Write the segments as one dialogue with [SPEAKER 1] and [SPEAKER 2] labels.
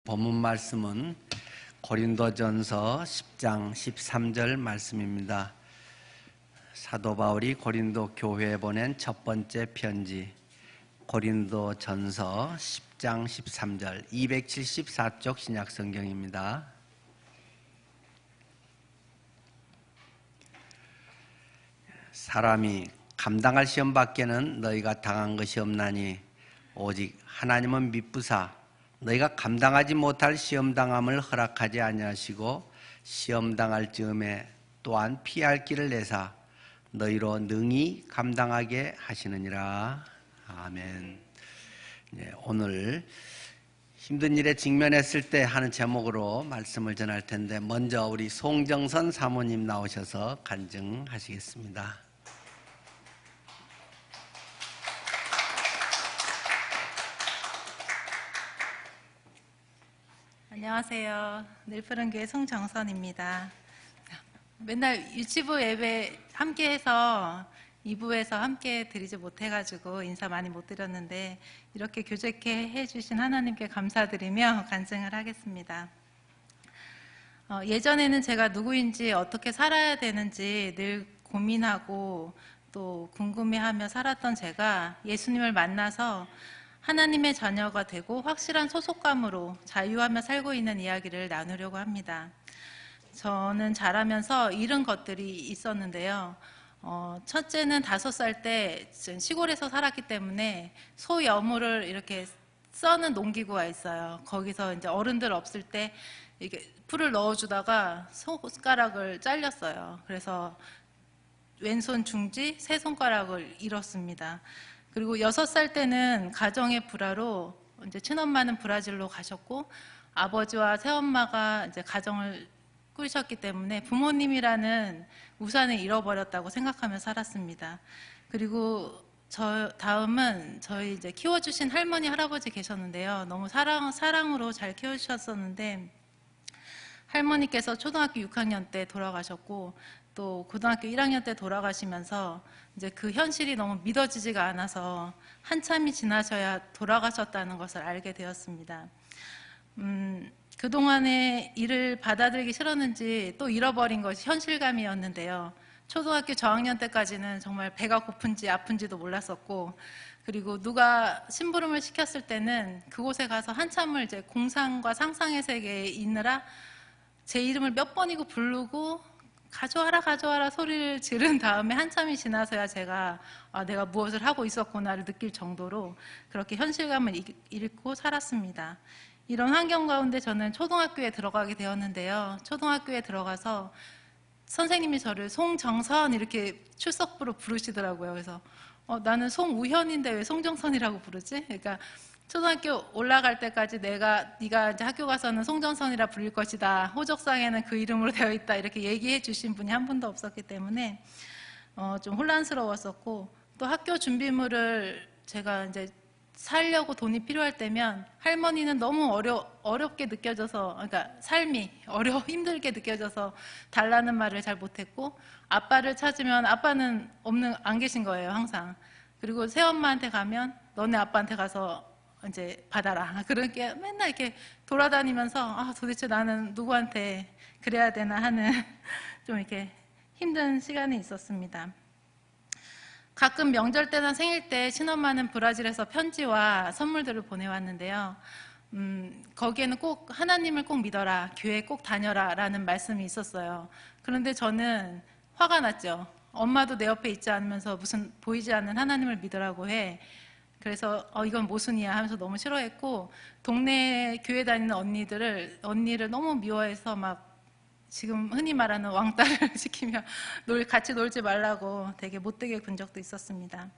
[SPEAKER 1] 본문 말씀은 고린도전서 10장 13절 말씀입니다. 사도 바울이 고린도 교회에 보낸 첫 번째 편지, 고린도전서 10장 13절, 274쪽 신약성경입니다. 사람이 감당할 시험 밖에는 너희가 당한 것이 없나니 오직 하나님은 미쁘사 너희가 감당하지 못할 시험당함을 허락하지 아니하시고 시험당할 즈음에 또한 피할 길을 내사 너희로 능히 감당하게 하시느니라. 아멘. 오늘 힘든 일에 직면했을 때 하는 제목으로 말씀을 전할 텐데, 먼저 우리 송정선 사모님 나오셔서 간증하시겠습니다.
[SPEAKER 2] 안녕하세요. 늘푸른교회 송정선입니다. 맨날 유치부 예배 함께해서 2부에서 함께 드리지 못해가지고 인사 많이 못 드렸는데, 이렇게 교제케 해주신 하나님께 감사드리며 간증을 하겠습니다. 예전에는 제가 누구인지 어떻게 살아야 되는지 늘 고민하고 또 궁금해하며 살았던 제가 예수님을 만나서 하나님의 자녀가 되고 확실한 소속감으로 자유하며 살고 있는 이야기를 나누려고 합니다. 저는 자라면서 잃은 것들이 있었는데요. 첫째는 5살 때 시골에서 살았기 때문에 소여물을 이렇게 써는 농기구가 있어요. 거기서 이제 어른들 없을 때 이렇게 풀을 넣어주다가 손가락을 잘렸어요. 그래서 왼손 중지, 세 손가락을 잃었습니다. 그리고 6살 때는 가정의 불화로 이제 친엄마는 브라질로 가셨고 아버지와 새엄마가 이제 가정을 꾸리셨기 때문에 부모님이라는 우산을 잃어버렸다고 생각하며 살았습니다. 그리고 다음은 저희 이제 키워주신 할머니, 할아버지 계셨는데요. 너무 사랑으로 잘 키워주셨었는데 할머니께서 초등학교 6학년 때 돌아가셨고 또 고등학교 1학년 때 돌아가시면서 이제 그 현실이 너무 믿어지지가 않아서 한참이 지나셔야 돌아가셨다는 것을 알게 되었습니다. 그동안의 일을 받아들이기 싫었는지 또 잃어버린 것이 현실감이었는데요. 초등학교 저학년 때까지는 정말 배가 고픈지 아픈지도 몰랐었고, 그리고 누가 심부름을 시켰을 때는 그곳에 가서 한참을 이제 공상과 상상의 세계에 있느라 제 이름을 몇 번이고 부르고 가져와라 소리를 지른 다음에 한참이 지나서야 제가 내가 무엇을 하고 있었구나를 느낄 정도로 그렇게 현실감을 잃고 살았습니다. 이런 환경 가운데 저는 초등학교에 들어가게 되었는데요. 초등학교에 들어가서 선생님이 저를 송정선 이렇게 출석부로 부르시더라고요. 그래서 나는 송우현인데 왜 송정선이라고 부르지? 그러니까 초등학교 올라갈 때까지 네가 이제 학교 가서는 송정선이라 불릴 것이다. 호적상에는 그 이름으로 되어 있다. 이렇게 얘기해 주신 분이 한 분도 없었기 때문에 좀 혼란스러웠었고, 또 학교 준비물을 제가 이제 살려고 돈이 필요할 때면 할머니는 너무 어렵게 느껴져서, 그러니까 삶이 힘들게 느껴져서 달라는 말을 잘 못했고, 아빠를 찾으면 아빠는 안 계신 거예요, 항상. 그리고 새엄마한테 가면 너네 아빠한테 가서 이제 받아라. 그렇게 맨날 이렇게 돌아다니면서 도대체 나는 누구한테 그래야 되나 하는 좀 이렇게 힘든 시간이 있었습니다. 가끔 명절 때나 생일 때 친엄마는 브라질에서 편지와 선물들을 보내왔는데요. 거기에는 꼭 하나님을 꼭 믿어라, 교회 꼭 다녀라 라는 말씀이 있었어요. 그런데 저는 화가 났죠. 엄마도 내 옆에 있지 않으면서 무슨 보이지 않는 하나님을 믿으라고 해. 그래서 이건 모순이야 하면서 너무 싫어했고, 동네 교회 다니는 언니를 너무 미워해서 막 지금 흔히 말하는 왕따를 시키며 같이 놀지 말라고 되게 못되게 군 적도 있었습니다.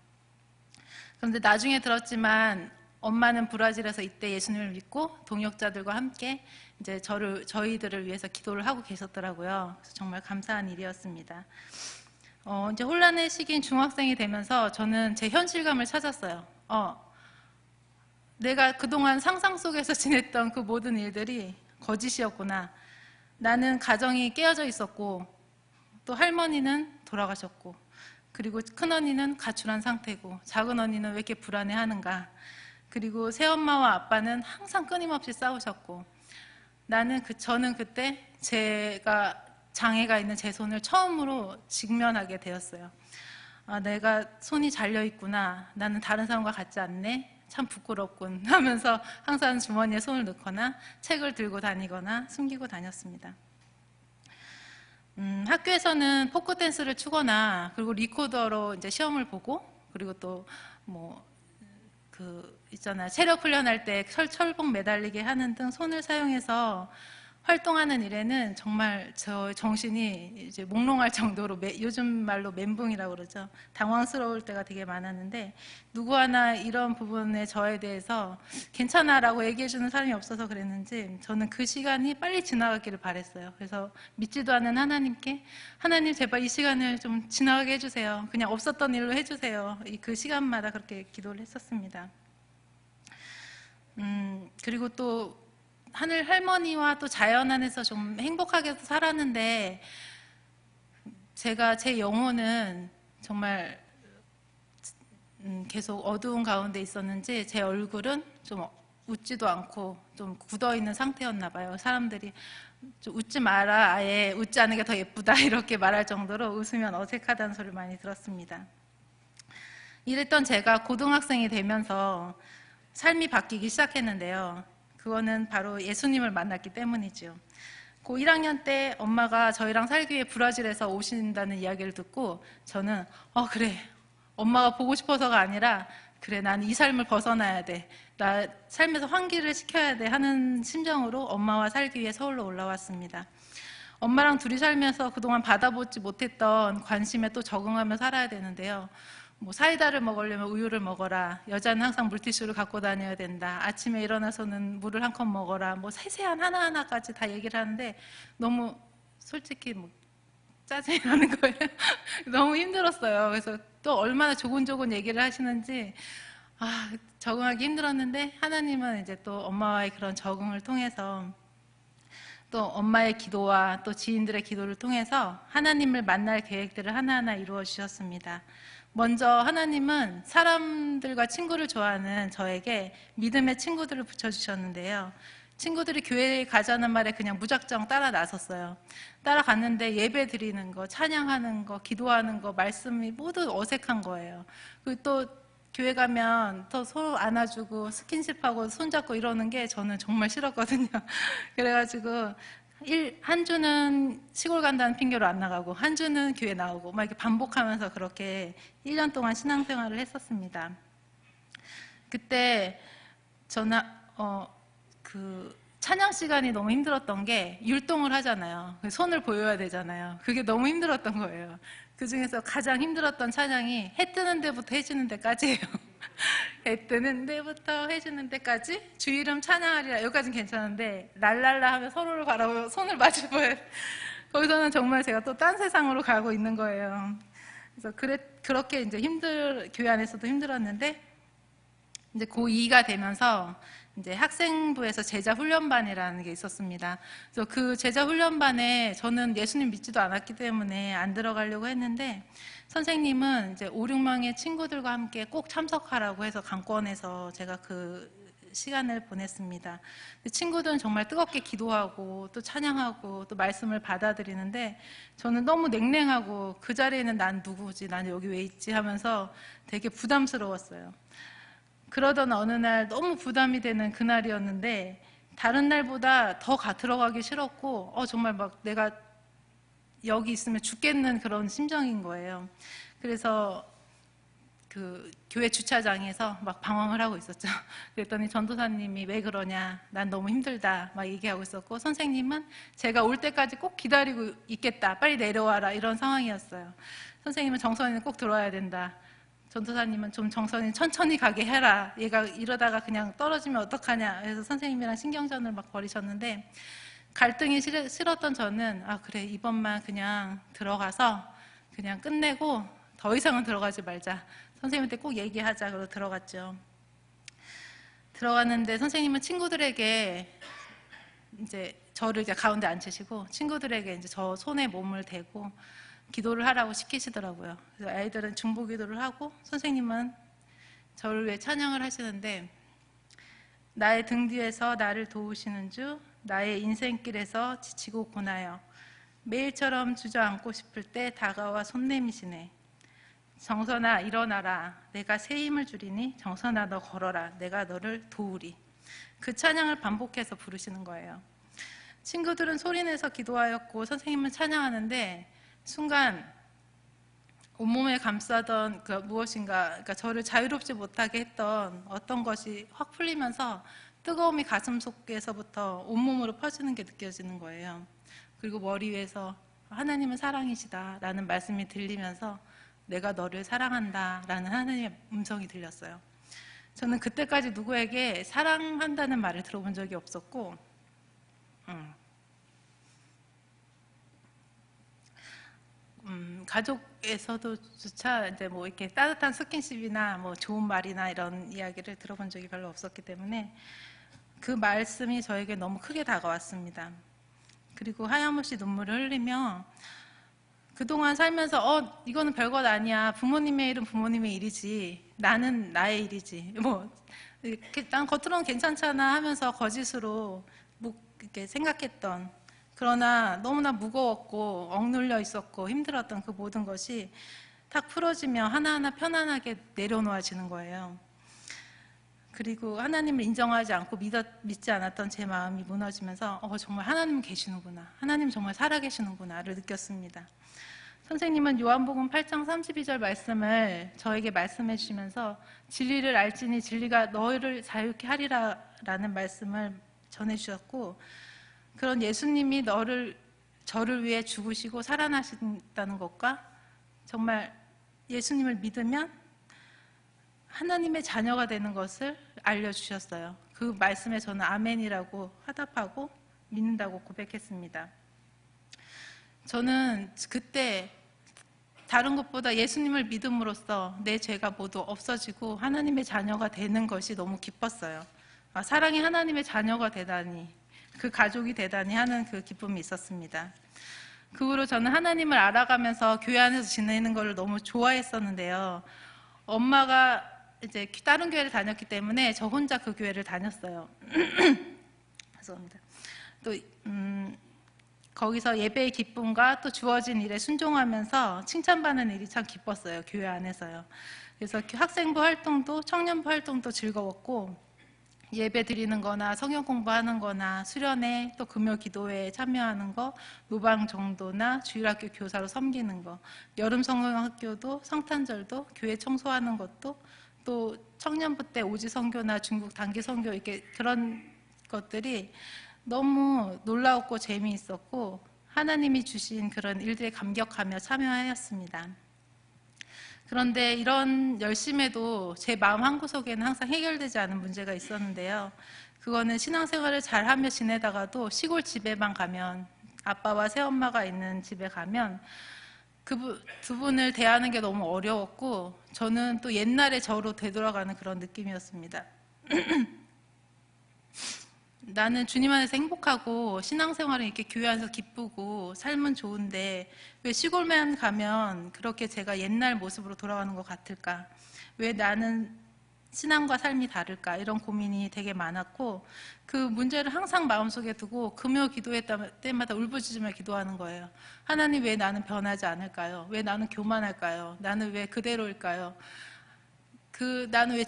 [SPEAKER 2] 그런데 나중에 들었지만 엄마는 브라질에서 이때 예수님을 믿고 동역자들과 함께 이제 저희들을 위해서 기도를 하고 계셨더라고요. 그래서 정말 감사한 일이었습니다. 이제 혼란의 시기인 중학생이 되면서 저는 제 현실감을 찾았어요. 내가 그동안 상상 속에서 지냈던 그 모든 일들이 거짓이었구나. 나는 가정이 깨어져 있었고, 또 할머니는 돌아가셨고, 그리고 큰언니는 가출한 상태고, 작은 언니는 왜 이렇게 불안해하는가. 그리고 새엄마와 아빠는 항상 끊임없이 싸우셨고, 저는 그때 제가 장애가 있는 제 손을 처음으로 직면하게 되었어요. 아, 내가 손이 잘려 있구나. 나는 다른 사람과 같지 않네. 참 부끄럽군 하면서 항상 주머니에 손을 넣거나 책을 들고 다니거나 숨기고 다녔습니다. 학교에서는 포크 댄스를 추거나, 그리고 리코더로 이제 시험을 보고, 그리고 또 있잖아요. 체력 훈련할 때 철봉 매달리게 하는 등 손을 사용해서 활동하는 일에는 정말 저 정신이 이제 몽롱할 정도로 요즘 말로 멘붕이라고 그러죠. 당황스러울 때가 되게 많았는데, 누구 하나 이런 부분에 저에 대해서 괜찮아라고 얘기해주는 사람이 없어서 그랬는지 저는 그 시간이 빨리 지나가기를 바랬어요. 그래서 믿지도 않는 하나님께, 하나님 제발 이 시간을 좀 지나가게 해주세요. 그냥 없었던 일로 해주세요. 그 시간마다 그렇게 기도를 했었습니다. 그리고 또 하늘 할머니와 또 자연 안에서 좀 행복하게 살았는데, 제가 제 영혼은 정말 계속 어두운 가운데 있었는지 제 얼굴은 좀 웃지도 않고 좀 굳어있는 상태였나 봐요. 사람들이 좀 웃지 마라, 아예 웃지 않는 게 더 예쁘다 이렇게 말할 정도로 웃으면 어색하다는 소리를 많이 들었습니다. 이랬던 제가 고등학생이 되면서 삶이 바뀌기 시작했는데요. 그거는 바로 예수님을 만났기 때문이죠. 고 1학년 때 엄마가 저희랑 살기 위해 브라질에서 오신다는 이야기를 듣고 저는 그래, 엄마가 보고 싶어서가 아니라 그래, 난 이 삶을 벗어나야 돼, 나 삶에서 환기를 시켜야 돼 하는 심정으로 엄마와 살기 위해 서울로 올라왔습니다. 엄마랑 둘이 살면서 그동안 받아보지 못했던 관심에 또 적응하며 살아야 되는데요. 사이다를 먹으려면 우유를 먹어라, 여자는 항상 물티슈를 갖고 다녀야 된다, 아침에 일어나서는 물을 한 컵 먹어라, 세세한 하나하나까지 다 얘기를 하는데 너무 솔직히 짜증이 나는 거예요. 너무 힘들었어요. 그래서 또 얼마나 조곤조곤 얘기를 하시는지 적응하기 힘들었는데, 하나님은 이제 또 엄마와의 그런 적응을 통해서, 또 엄마의 기도와 또 지인들의 기도를 통해서 하나님을 만날 계획들을 하나하나 이루어 주셨습니다. 먼저 하나님은 사람들과 친구를 좋아하는 저에게 믿음의 친구들을 붙여주셨는데요. 친구들이 교회에 가자는 말에 그냥 무작정 따라 나섰어요. 따라갔는데 예배 드리는 거, 찬양하는 거, 기도하는 거, 말씀이 모두 어색한 거예요. 그리고 또 교회 가면 더 서로 안아주고 스킨십하고 손잡고 이러는 게 저는 정말 싫었거든요. 그래가지고 한 주는 시골 간다는 핑계로 안 나가고, 한 주는 교회 나오고 막 이렇게 반복하면서 그렇게 1년 동안 신앙생활을 했었습니다. 그때 저는 찬양 시간이 너무 힘들었던 게, 율동을 하잖아요. 손을 보여야 되잖아요. 그게 너무 힘들었던 거예요. 그 중에서 가장 힘들었던 찬양이 해 뜨는 데부터 해지는 데까지예요. 해 뜨는 데부터 해지는 데까지 주 이름 찬양하리라, 여기까지는 괜찮은데 랄랄라 하면 서로를 바라보고 손을 마주보여, 거기서는 정말 제가 또 딴 세상으로 가고 있는 거예요. 그래서 그렇게 이제 교회 안에서도 힘들었는데, 이제 고2가 되면서 이제 학생부에서 제자 훈련반이라는 게 있었습니다. 그래서 그 제자 훈련반에 저는 예수님 믿지도 않았기 때문에 안 들어가려고 했는데, 선생님은 이제 5, 6명의 친구들과 함께 꼭 참석하라고 해서 강권해서 제가 그 시간을 보냈습니다. 친구들은 정말 뜨겁게 기도하고 또 찬양하고 또 말씀을 받아들이는데, 저는 너무 냉랭하고 그 자리에는 난 누구지, 난 여기 왜 있지 하면서 되게 부담스러웠어요. 그러던 어느 날 너무 부담이 되는 그날이었는데, 다른 날보다 더 들어가기 싫었고 정말 내가 여기 있으면 죽겠는 그런 심정인 거예요. 그래서 그 교회 주차장에서 방황을 하고 있었죠. 그랬더니 전도사님이 왜 그러냐, 난 너무 힘들다 얘기하고 있었고, 선생님은 제가 올 때까지 꼭 기다리고 있겠다, 빨리 내려와라, 이런 상황이었어요. 선생님은 정선이는 꼭 들어와야 된다, 전도사님은 좀 정선이 천천히 가게 해라, 얘가 이러다가 그냥 떨어지면 어떡하냐. 그래서 선생님이랑 신경전을 벌이셨는데, 갈등이 싫었던 저는 그래, 이번만 그냥 들어가서 그냥 끝내고 더 이상은 들어가지 말자, 선생님한테 꼭 얘기하자. 그러고 들어갔죠. 들어갔는데 선생님은 친구들에게 이제 저를 이제 가운데 앉히시고 친구들에게 이제 저 손에 몸을 대고 기도를 하라고 시키시더라고요. 그래서 아이들은 중보 기도를 하고 선생님은 저를 위해 찬양을 하시는데, 나의 등 뒤에서 나를 도우시는 주, 나의 인생길에서 지치고 고나여 매일처럼 주저앉고 싶을 때 다가와 손 내미시네. 정선아 일어나라, 내가 새 힘을 주리니 정선아 너 걸어라, 내가 너를 도우리. 그 찬양을 반복해서 부르시는 거예요. 친구들은 소리내서 기도하였고 선생님은 찬양하는데 순간 온몸에 감싸던 그 무엇인가, 그러니까 저를 자유롭지 못하게 했던 어떤 것이 확 풀리면서 뜨거움이 가슴 속에서부터 온몸으로 퍼지는 게 느껴지는 거예요. 그리고 머리 위에서 하나님은 사랑이시다 라는 말씀이 들리면서 내가 너를 사랑한다 라는 하나님의 음성이 들렸어요. 저는 그때까지 누구에게 사랑한다는 말을 들어본 적이 없었고 가족에서도조차 이제 뭐 이렇게 따뜻한 스킨십이나 뭐 좋은 말이나 이런 이야기를 들어본 적이 별로 없었기 때문에 그 말씀이 저에게 너무 크게 다가왔습니다. 그리고 하염없이 눈물을 흘리며 그동안 살면서 이거는 별것 아니야, 부모님의 일은 부모님의 일이지, 나는 나의 일이지, 뭐 이렇게 난 겉으로는 괜찮잖아 하면서 거짓으로 이렇게 생각했던, 그러나 너무나 무거웠고 억눌려 있었고 힘들었던 그 모든 것이 탁 풀어지며 하나하나 편안하게 내려놓아지는 거예요. 그리고 하나님을 인정하지 않고 믿지 않았던 제 마음이 무너지면서 정말 하나님은 계시는구나, 하나님 정말 살아계시는구나를 느꼈습니다. 선생님은 요한복음 8장 32절 말씀을 저에게 말씀해 주시면서 진리를 알지니 진리가 너희를 자유케 하리라 라는 말씀을 전해 주셨고, 그런 예수님이 저를 위해 죽으시고 살아나신다는 것과 정말 예수님을 믿으면 하나님의 자녀가 되는 것을 알려주셨어요. 그 말씀에 저는 아멘이라고 화답하고 믿는다고 고백했습니다. 저는 그때 다른 것보다 예수님을 믿음으로써 내 죄가 모두 없어지고 하나님의 자녀가 되는 것이 너무 기뻤어요. 사랑이 하나님의 자녀가 되다니, 그 가족이 되다니 하는 그 기쁨이 있었습니다. 그 후로 저는 하나님을 알아가면서 교회 안에서 지내는 걸 너무 좋아했었는데요. 엄마가 이제 다른 교회를 다녔기 때문에 저 혼자 그 교회를 다녔어요. 죄송합니다. 또 거기서 예배의 기쁨과 또 주어진 일에 순종하면서 칭찬받는 일이 참 기뻤어요. 교회 안에서요. 그래서 학생부 활동도 청년부 활동도 즐거웠고, 예배 드리는 거나 성경 공부하는 거나 수련회 또 금요 기도회에 참여하는 거, 노방 정도나 주일학교 교사로 섬기는 거, 여름 성경학교도 성탄절도 교회 청소하는 것도, 또 청년부 때 오지 선교나 중국 단기 선교, 이렇게 그런 것들이 너무 놀라웠고 재미있었고 하나님이 주신 그런 일들에 감격하며 참여하였습니다. 그런데 이런 열심에도 제 마음 한구석에는 항상 해결되지 않은 문제가 있었는데요. 그거는 신앙생활을 잘하며 지내다가도 시골 집에만 가면, 아빠와 새엄마가 있는 집에 가면 그 두 분을 대하는 게 너무 어려웠고, 저는 또 옛날의 저로 되돌아가는 그런 느낌이었습니다. 나는 주님 안에서 행복하고 신앙생활은 이렇게 교회 안에서 기쁘고 삶은 좋은데 왜 시골만 가면 그렇게 제가 옛날 모습으로 돌아가는 것 같을까? 왜 나는 신앙과 삶이 다를까? 이런 고민이 되게 많았고, 그 문제를 항상 마음속에 두고 금요 기도회 때마다 울부짖으며 기도하는 거예요. 하나님, 왜 나는 변하지 않을까요? 왜 나는 교만할까요? 나는 왜 그대로일까요? 나는 왜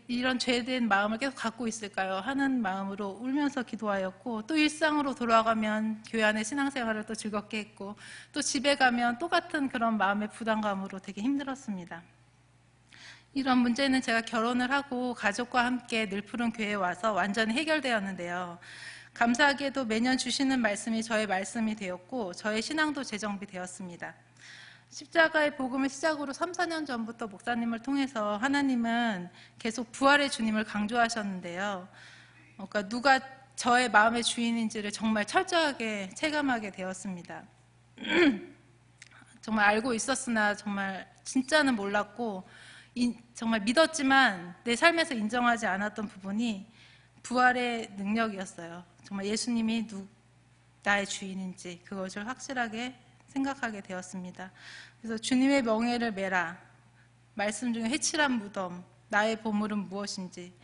[SPEAKER 2] 이런 죄된 마음을 계속 갖고 있을까요? 하는 마음으로 울면서 기도하였고, 또 일상으로 돌아가면 교회 안에 신앙생활을 또 즐겁게 했고, 또 집에 가면 똑같은 그런 마음의 부담감으로 되게 힘들었습니다. 이런 문제는 제가 결혼을 하고 가족과 함께 늘푸른 교회에 와서 완전히 해결되었는데요. 감사하게도 매년 주시는 말씀이 저의 말씀이 되었고 저의 신앙도 재정비되었습니다. 십자가의 복음을 시작으로 3, 4년 전부터 목사님을 통해서 하나님은 계속 부활의 주님을 강조하셨는데요. 그러니까 누가 저의 마음의 주인인지를 정말 철저하게 체감하게 되었습니다. 정말 알고 있었으나 정말 진짜는 몰랐고 정말 믿었지만 내 삶에서 인정하지 않았던 부분이 부활의 능력이었어요. 정말 예수님이 나의 주인인지 그것을 확실하게 생각하게 되었습니다. 그래서 주님의 명예를 메라, 말씀 중에 해칠한 무덤, 나의 보물은 무엇인지,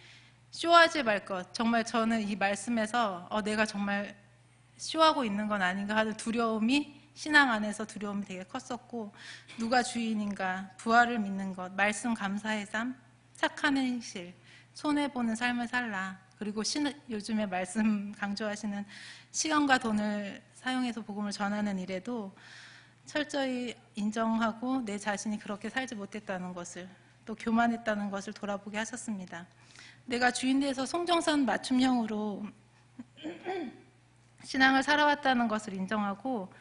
[SPEAKER 2] 쇼하지 말 것. 정말 저는 이 말씀에서 내가 정말 쇼하고 있는 건 아닌가 하는 두려움이, 신앙 안에서 두려움이 되게 컸었고, 누가 주인인가, 부활을 믿는 것, 말씀 감사의 삶, 착한 행실, 손해보는 삶을 살라. 그리고 요즘에 말씀 강조하시는 시간과 돈을 사용해서 복음을 전하는 일에도 철저히 인정하고 내 자신이 그렇게 살지 못했다는 것을, 또 교만했다는 것을 돌아보게 하셨습니다. 내가 주인되어서 송정선 맞춤형으로 신앙을 살아왔다는 것을 인정하고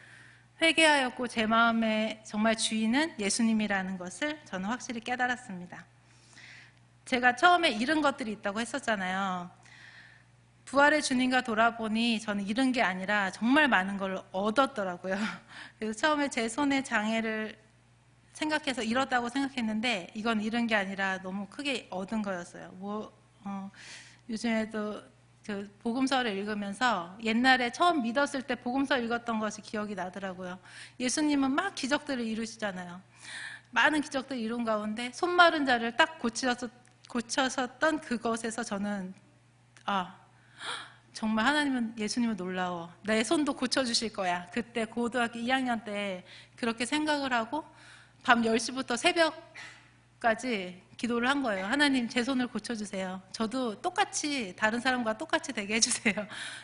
[SPEAKER 2] 회개하였고, 제 마음의 정말 주인은 예수님이라는 것을 저는 확실히 깨달았습니다. 제가 처음에 잃은 것들이 있다고 했었잖아요. 부활의 주님과 돌아보니 저는 잃은 게 아니라 정말 많은 걸 얻었더라고요. 그래서 처음에 제 손의 장애를 생각해서 잃었다고 생각했는데, 이건 잃은 게 아니라 너무 크게 얻은 거였어요. 요즘에도 그 복음서를 읽으면서 옛날에 처음 믿었을 때 복음서 읽었던 것이 기억이 나더라고요. 예수님은 막 기적들을 이루시잖아요. 많은 기적들을 이룬 가운데 손 마른 자를 딱 고쳐섰던 그것에서 저는 정말 하나님은, 예수님은 놀라워. 내 손도 고쳐주실 거야. 그때 고등학교 2학년 때 그렇게 생각을 하고 밤 10시부터 새벽까지 기도를 한 거예요. 하나님, 제 손을 고쳐주세요. 저도 똑같이, 다른 사람과 똑같이 되게 해주세요.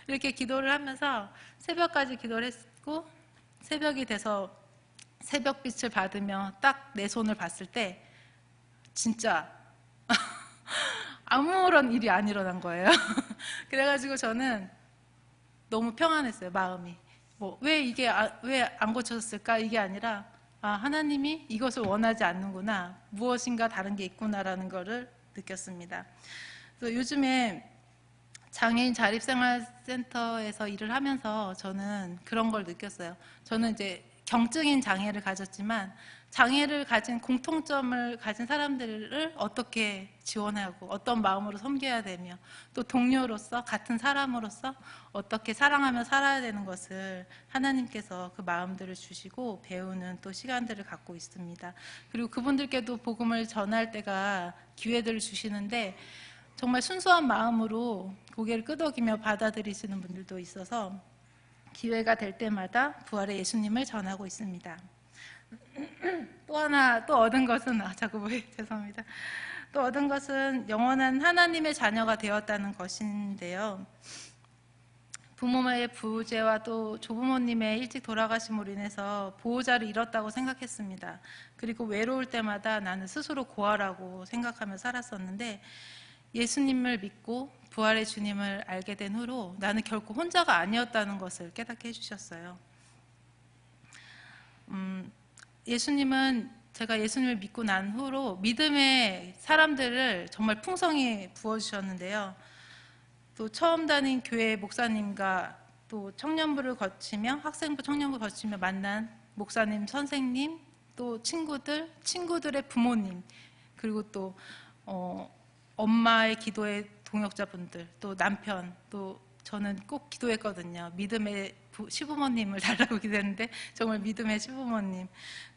[SPEAKER 2] 이렇게 기도를 하면서 새벽까지 기도를 했고, 새벽이 돼서 새벽빛을 받으며 딱 내 손을 봤을 때 진짜 아무런 일이 안 일어난 거예요. 그래가지고 저는 너무 평안했어요, 마음이. 왜 이게 왜 안 고쳐졌을까? 이게 아니라 하나님이 이것을 원하지 않는구나, 무엇인가 다른 게 있구나라는 것을 느꼈습니다. 그래서 요즘에 장애인 자립생활센터에서 일을 하면서 저는 그런 걸 느꼈어요. 저는 이제 경증인 장애를 가졌지만 장애를 가진, 공통점을 가진 사람들을 어떻게 지원하고 어떤 마음으로 섬겨야 되며, 또 동료로서, 같은 사람으로서 어떻게 사랑하며 살아야 되는 것을 하나님께서 그 마음들을 주시고 배우는 또 시간들을 갖고 있습니다. 그리고 그분들께도 복음을 전할 때가 기회들을 주시는데 정말 순수한 마음으로 고개를 끄덕이며 받아들이시는 분들도 있어서 기회가 될 때마다 부활의 예수님을 전하고 있습니다. 또 얻은 것은 죄송합니다. 또 얻은 것은 영원한 하나님의 자녀가 되었다는 것인데요. 부모의 부재와 또 조부모님의 일찍 돌아가심으로 인해서 보호자를 잃었다고 생각했습니다. 그리고 외로울 때마다 나는 스스로 고아라고 생각하며 살았었는데, 예수님을 믿고 부활의 주님을 알게 된 후로 나는 결코 혼자가 아니었다는 것을 깨닫게 해주셨어요. 제가 예수님을 믿고 난 후로 믿음의 사람들을 정말 풍성히 부어주셨는데요. 또 처음 다닌 교회 목사님과 또 청년부를 거치며, 학생부 청년부 거치며 만난 목사님, 선생님, 또 친구들의 부모님, 그리고 또 엄마의 기도의 동역자분들, 또 남편, 또 저는 꼭 기도했거든요. 믿음의 시부모님을 달라고 기도했는데 정말 믿음의 시부모님,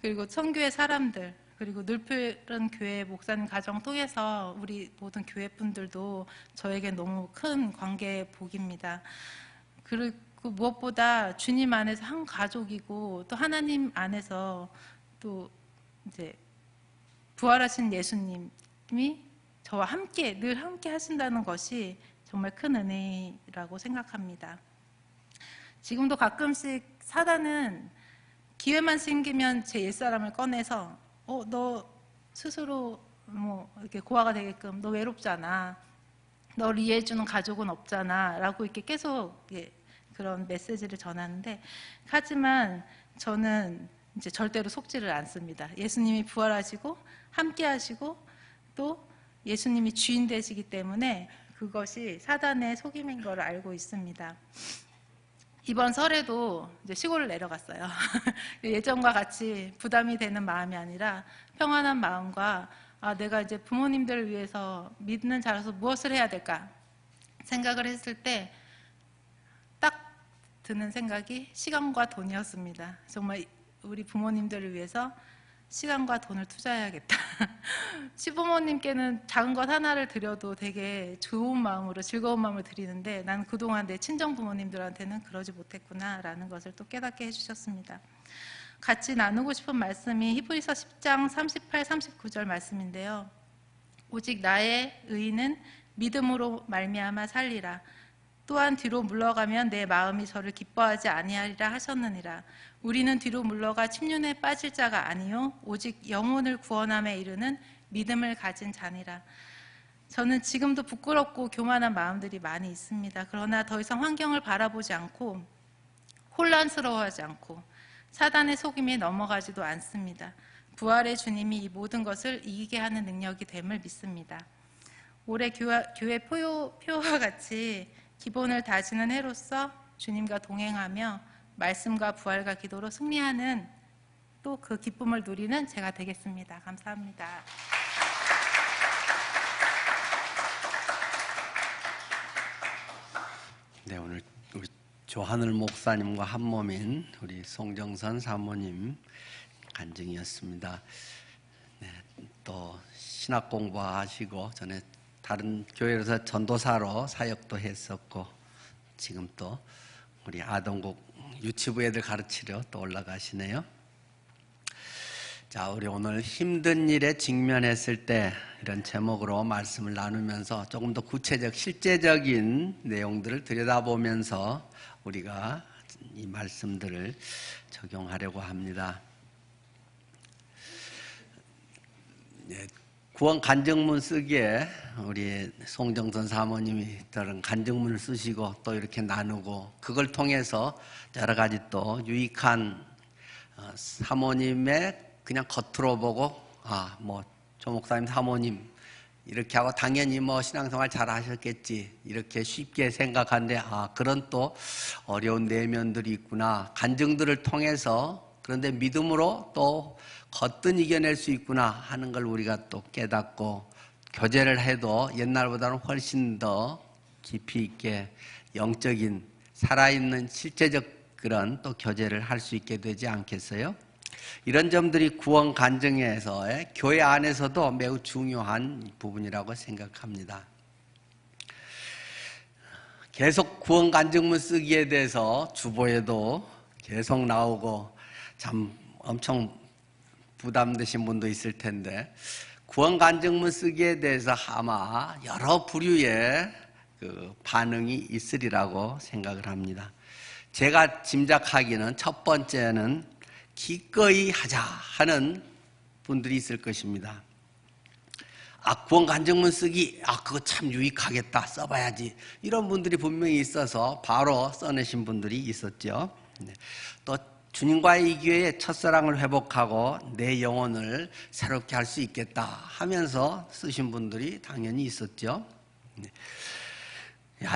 [SPEAKER 2] 그리고 선교의 사람들, 그리고 늘푸른 교회 목사님 가정 통해서 우리 모든 교회분들도 저에게 너무 큰 관계의 복입니다. 그리고 무엇보다 주님 안에서 한 가족이고, 또 하나님 안에서 또 이제 부활하신 예수님이 저와 함께, 늘 함께 하신다는 것이 정말 큰 은혜라고 생각합니다. 지금도 가끔씩 사단은 기회만 생기면 제 옛사람을 꺼내서 너 스스로 이렇게 고아가 되게끔, 너 외롭잖아, 널 이해해주는 가족은 없잖아 라고 이렇게 계속 그런 메시지를 전하는데, 하지만 저는 이제 절대로 속지를 않습니다. 예수님이 부활하시고 함께 하시고 또 예수님이 주인 되시기 때문에 그것이 사단의 속임인 걸 알고 있습니다. 이번 설에도 이제 시골을 내려갔어요. 예전과 같이 부담이 되는 마음이 아니라 평안한 마음과 내가 이제 부모님들을 위해서 믿는 자로서 무엇을 해야 될까 생각을 했을 때 딱 드는 생각이 시간과 돈이었습니다. 정말 우리 부모님들을 위해서 시간과 돈을 투자해야겠다. 시부모님께는 작은 것 하나를 드려도 되게 좋은 마음으로 즐거운 마음을 드리는데 난 그동안 내 친정 부모님들한테는 그러지 못했구나라는 것을 또 깨닫게 해주셨습니다. 같이 나누고 싶은 말씀이 히브리서 10장 38, 39절 말씀인데요. 오직 나의 의인은 믿음으로 말미암아 살리라. 또한 뒤로 물러가면 내 마음이 저를 기뻐하지 아니하리라 하셨느니라. 우리는 뒤로 물러가 침륜에 빠질 자가 아니요 오직 영혼을 구원함에 이르는 믿음을 가진 자니라. 저는 지금도 부끄럽고 교만한 마음들이 많이 있습니다. 그러나 더 이상 환경을 바라보지 않고 혼란스러워하지 않고 사단의 속임에 넘어가지도 않습니다. 부활의 주님이 이 모든 것을 이기게 하는 능력이 됨을 믿습니다. 올해 교회 표와 같이 기본을 다지는 해로서 주님과 동행하며 말씀과 부활과 기도로 승리하는 또 그 기쁨을 누리는 제가 되겠습니다. 감사합니다.
[SPEAKER 1] 네, 오늘 우리 조하늘 목사님과 한 몸인 우리 송정선 사모님 간증이었습니다. 네, 또 신학 공부하시고 전에 다른 교회에서 전도사로 사역도 했었고 지금 또 우리 아동국 유치부 애들 가르치러 또 올라가시네요. 자, 우리 오늘 힘든 일에 직면했을 때 이런 제목으로 말씀을 나누면서 조금 더 구체적 실제적인 내용들을 들여다보면서 우리가 이 말씀들을 적용하려고 합니다. 네, 구원 간증문 쓰기에 우리 송정선 사모님이 다른 간증문을 쓰시고 또 이렇게 나누고 그걸 통해서 여러 가지 또 유익한 사모님의 그냥 겉으로 보고 조 목사님 사모님 이렇게 하고 당연히 신앙생활 잘 하셨겠지 이렇게 쉽게 생각하는데 그런 또 어려운 내면들이 있구나 간증들을 통해서 그런데 믿음으로 또 거뜬 이겨낼 수 있구나 하는 걸 우리가 또 깨닫고 교제를 해도 옛날보다는 훨씬 더 깊이 있게 영적인 살아있는 실제적 그런 또 교제를 할 수 있게 되지 않겠어요? 이런 점들이 구원 간증에서의 교회 안에서도 매우 중요한 부분이라고 생각합니다. 계속 구원 간증문 쓰기에 대해서 주보에도 계속 나오고 참 엄청 부담되신 분도 있을 텐데 구원 간증문 쓰기에 대해서 아마 여러 부류의 그 반응이 있으리라고 생각을 합니다. 제가 짐작하기는 첫 번째는 기꺼이 하자 하는 분들이 있을 것입니다. 구원 간증문 쓰기, 그거 참 유익하겠다, 써봐야지. 이런 분들이 분명히 있어서 바로 써내신 분들이 있었죠. 또 주님과의 이 기회에 첫사랑을 회복하고 내 영혼을 새롭게 할 수 있겠다 하면서 쓰신 분들이 당연히 있었죠.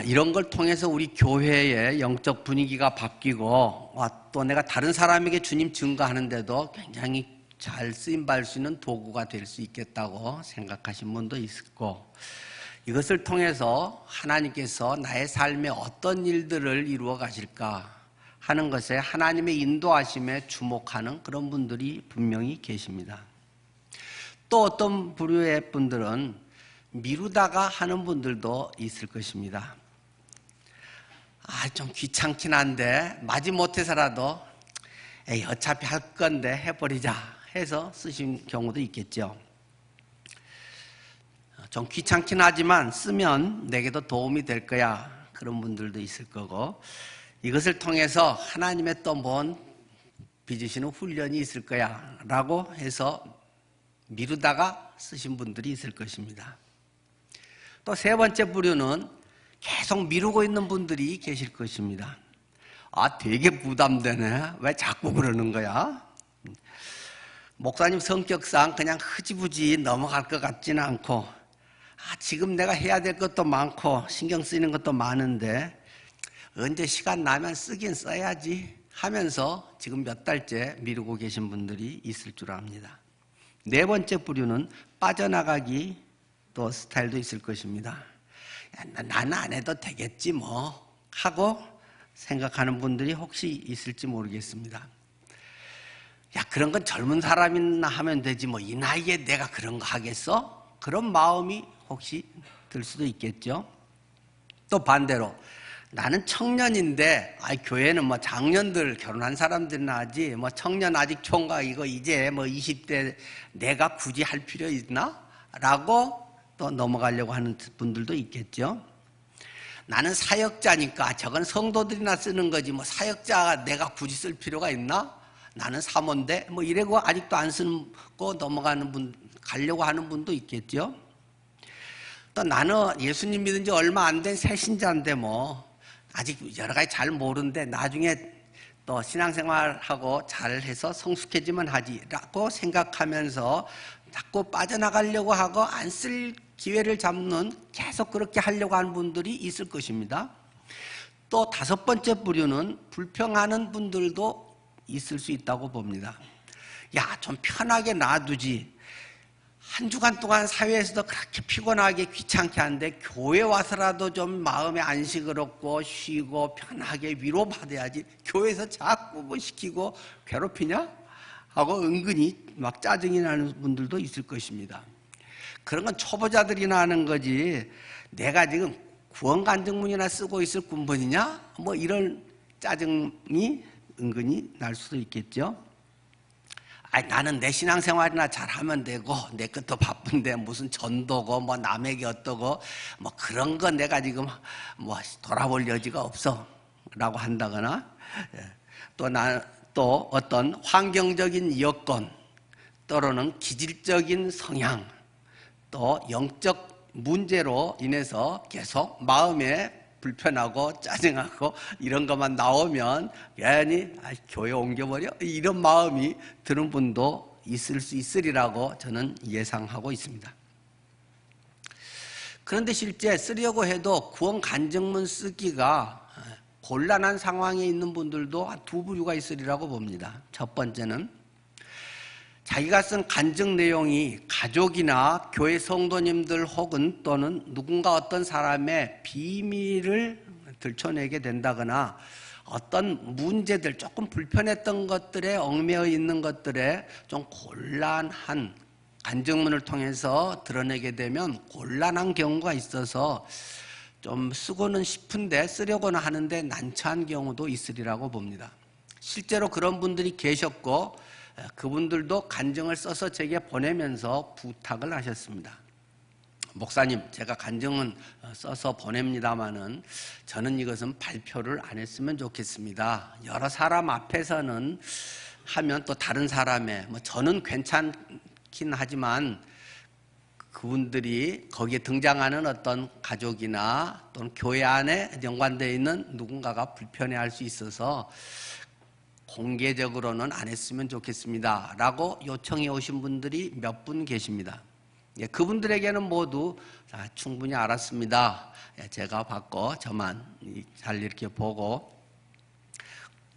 [SPEAKER 1] 이런 걸 통해서 우리 교회의 영적 분위기가 바뀌고 또 내가 다른 사람에게 주님 증거하는데도 굉장히 잘 쓰임받을 수 있는 도구가 될 수 있겠다고 생각하신 분도 있었고 이것을 통해서 하나님께서 나의 삶에 어떤 일들을 이루어 가실까 하는 것에 하나님의 인도하심에 주목하는 그런 분들이 분명히 계십니다. 또 어떤 부류의 분들은 미루다가 하는 분들도 있을 것입니다. 좀 귀찮긴 한데 마지못해서라도 어차피 할 건데 해버리자 해서 쓰신 경우도 있겠죠. 좀 귀찮긴 하지만 쓰면 내게도 도움이 될 거야 그런 분들도 있을 거고 이것을 통해서 하나님의 또 뭔 빚으시는 훈련이 있을 거야 라고 해서 미루다가 쓰신 분들이 있을 것입니다. 또 세 번째 부류는 계속 미루고 있는 분들이 계실 것입니다. 되게 부담되네. 왜 자꾸 그러는 거야? 목사님 성격상 그냥 흐지부지 넘어갈 것 같지는 않고 지금 내가 해야 될 것도 많고 신경 쓰이는 것도 많은데 언제 시간 나면 쓰긴 써야지 하면서 지금 몇 달째 미루고 계신 분들이 있을 줄 압니다. 네 번째 부류는 빠져나가기 또 스타일도 있을 것입니다. 나는 안 해도 되겠지 뭐 하고 생각하는 분들이 혹시 있을지 모르겠습니다. 야, 그런 건 젊은 사람이나 하면 되지 뭐 이 나이에 내가 그런 거 하겠어? 그런 마음이 혹시 들 수도 있겠죠. 또 반대로 나는 청년인데 교회는 뭐 장년들 결혼한 사람들이나 하지 뭐 청년 아직 총각이고 이제 뭐 20대 내가 굳이 할 필요 있나? 라고 또 넘어가려고 하는 분들도 있겠죠. 나는 사역자니까 저건 성도들이나 쓰는 거지 뭐 사역자가 내가 굳이 쓸 필요가 있나? 나는 사모인데 뭐 이래고 아직도 안 쓰고 넘어가는 분, 가려고 하는 분도 있겠죠. 또 나는 예수님 믿은 지 얼마 안 된 새신자인데 뭐 아직 여러 가지 잘 모르는데 나중에 또 신앙생활하고 잘해서 성숙해지면 하지라고 생각하면서 자꾸 빠져나가려고 하고 안 쓸 기회를 잡는 계속 그렇게 하려고 하는 분들이 있을 것입니다. 또 다섯 번째 부류는 불평하는 분들도 있을 수 있다고 봅니다. 야, 좀 편하게 놔두지. 한 주간 동안 사회에서도 그렇게 피곤하게 귀찮게 하는데 교회 와서라도 좀 마음에 안식을 얻고 쉬고 편하게 위로받아야지. 교회에서 자꾸 뭐 시키고 괴롭히냐? 하고 은근히 막 짜증이 나는 분들도 있을 것입니다. 그런 건 초보자들이나 하는 거지 내가 지금 구원간증문이나 쓰고 있을 군번이냐? 뭐 이런 짜증이 은근히 날 수도 있겠죠. 나는 내 신앙생활이나 잘하면 되고 내 것도 바쁜데 무슨 전도고 뭐 남에게 어떠고 뭐 그런 건 내가 지금 뭐 돌아볼 여지가 없어 라고 한다거나 또 어떤 환경적인 여건 또는 기질적인 성향 또 영적 문제로 인해서 계속 마음에 불편하고 짜증하고 이런 것만 나오면 괜히 교회 옮겨버려 이런 마음이 드는 분도 있을 수 있으리라고 저는 예상하고 있습니다. 그런데 실제 쓰려고 해도 구원 간증문 쓰기가 곤란한 상황에 있는 분들도 두 부류가 있으리라고 봅니다. 첫 번째는 자기가 쓴 간증 내용이 가족이나 교회 성도님들 혹은 또는 누군가 어떤 사람의 비밀을 들춰내게 된다거나 어떤 문제들 조금 불편했던 것들에 얽매여 있는 것들에 좀 곤란한 간증문을 통해서 드러내게 되면 곤란한 경우가 있어서 좀 쓰고는 싶은데 쓰려고는 하는데 난처한 경우도 있으리라고 봅니다. 실제로 그런 분들이 계셨고 그분들도 간증을 써서 제게 보내면서 부탁을 하셨습니다. 목사님, 제가 간증은 써서 보냅니다마는 저는 이것은 발표를 안 했으면 좋겠습니다. 여러 사람 앞에서는 하면 또 다른 사람의 저는 괜찮긴 하지만 그분들이 거기에 등장하는 어떤 가족이나 또는 교회 안에 연관되어 있는 누군가가 불편해할 수 있어서 공개적으로는 안 했으면 좋겠습니다 라고 요청해 오신 분들이 몇 분 계십니다. 그분들에게는 모두 충분히 알았습니다. 제가 받고 저만 잘 이렇게 보고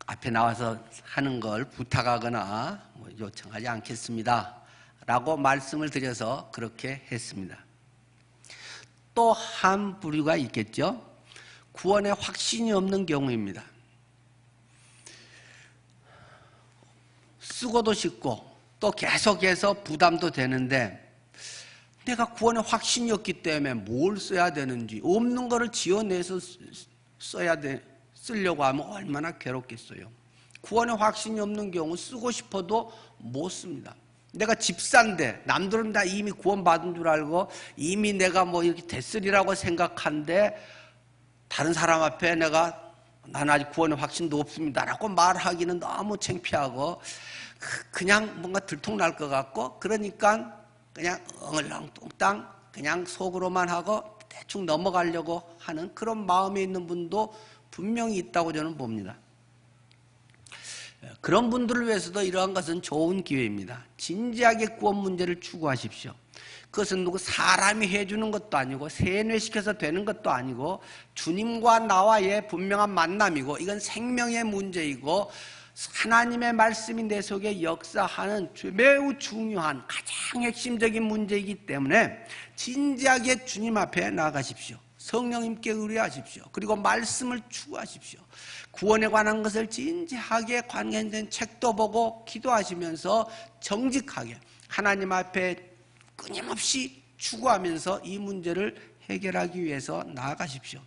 [SPEAKER 1] 앞에 나와서 하는 걸 부탁하거나 요청하지 않겠습니다 라고 말씀을 드려서 그렇게 했습니다. 또 한 부류가 있겠죠. 구원에 확신이 없는 경우입니다. 쓰고도 싶고 또 계속해서 부담도 되는데 내가 구원에 확신이 없기 때문에 뭘 써야 되는지 없는 거를 지어내서 쓰려고 하면 얼마나 괴롭겠어요. 구원에 확신이 없는 경우 쓰고 싶어도 못 씁니다. 내가 집사인데 남들은 다 이미 구원받은 줄 알고 이미 내가 뭐 이렇게 됐으리라고 생각한데 다른 사람 앞에 나는 아직 구원의 확신도 없습니다라고 말하기는 너무 창피하고 그냥 뭔가 들통날 것 같고 그러니까 그냥 엉얼렁뚱땅 그냥 속으로만 하고 대충 넘어가려고 하는 그런 마음에 있는 분도 분명히 있다고 저는 봅니다. 그런 분들을 위해서도 이러한 것은 좋은 기회입니다. 진지하게 구원 문제를 추구하십시오. 그것은 누구 사람이 해주는 것도 아니고 세뇌시켜서 되는 것도 아니고 주님과 나와의 분명한 만남이고 이건 생명의 문제이고 하나님의 말씀이 내 속에 역사하는 매우 중요한 가장 핵심적인 문제이기 때문에 진지하게 주님 앞에 나아가십시오. 성령님께 의뢰하십시오. 그리고 말씀을 추구하십시오. 구원에 관한 것을 진지하게 관련된 책도 보고 기도하시면서 정직하게 하나님 앞에 끊임없이 추구하면서 이 문제를 해결하기 위해서 나아가십시오.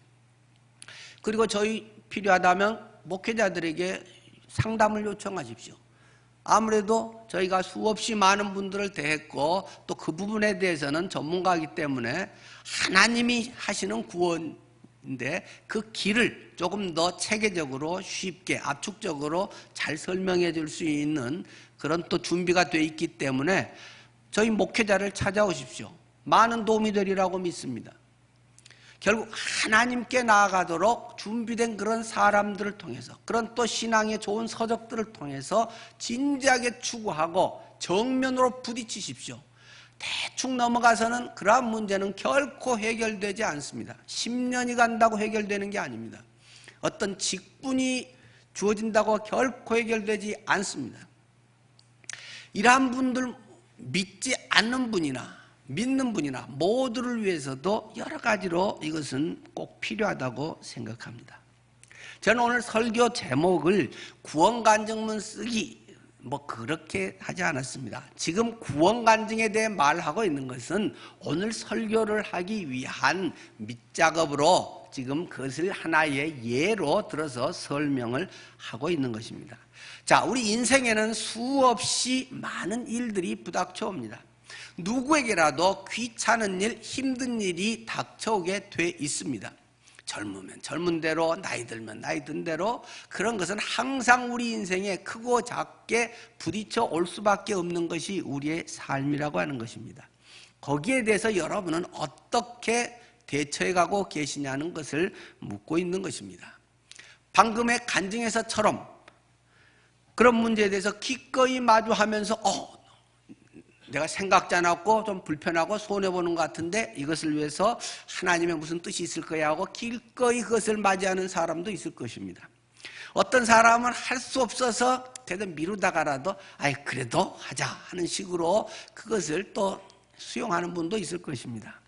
[SPEAKER 1] 그리고 저희 필요하다면 목회자들에게 상담을 요청하십시오. 아무래도 저희가 수없이 많은 분들을 대했고 또 그 부분에 대해서는 전문가이기 때문에 하나님이 하시는 구원인데 그 길을 조금 더 체계적으로 쉽게 압축적으로 잘 설명해 줄 수 있는 그런 또 준비가 돼 있기 때문에 저희 목회자를 찾아오십시오. 많은 도움이 되리라고 믿습니다. 결국 하나님께 나아가도록 준비된 그런 사람들을 통해서 그런 또 신앙의 좋은 서적들을 통해서 진지하게 추구하고 정면으로 부딪히십시오. 대충 넘어가서는 그러한 문제는 결코 해결되지 않습니다. 10년이 간다고 해결되는 게 아닙니다. 어떤 직분이 주어진다고 결코 해결되지 않습니다. 이러한 분들 믿지 않는 분이나 믿는 분이나 모두를 위해서도 여러 가지로 이것은 꼭 필요하다고 생각합니다. 저는 오늘 설교 제목을 구원간증문 쓰기 그렇게 하지 않았습니다. 지금 구원간증에 대해 말하고 있는 것은 오늘 설교를 하기 위한 밑작업으로 지금 그것을 하나의 예로 들어서 설명을 하고 있는 것입니다. 자, 우리 인생에는 수없이 많은 일들이 부닥쳐옵니다. 누구에게라도 귀찮은 일, 힘든 일이 닥쳐오게 돼 있습니다. 젊으면 젊은 대로, 나이 들면 나이 든 대로 그런 것은 항상 우리 인생에 크고 작게 부딪혀 올 수밖에 없는 것이 우리의 삶이라고 하는 것입니다. 거기에 대해서 여러분은 어떻게 대처해가고 계시냐는 것을 묻고 있는 것입니다. 방금의 간증에서처럼 그런 문제에 대해서 기꺼이 마주하면서 내가 생각지 않았고 좀 불편하고 손해보는 것 같은데 이것을 위해서 하나님의 무슨 뜻이 있을 거야 하고 기꺼이 그것을 맞이하는 사람도 있을 것입니다. 어떤 사람은 할 수 없어서 대도 미루다가라도 그래도 하자 하는 식으로 그것을 또 수용하는 분도 있을 것입니다.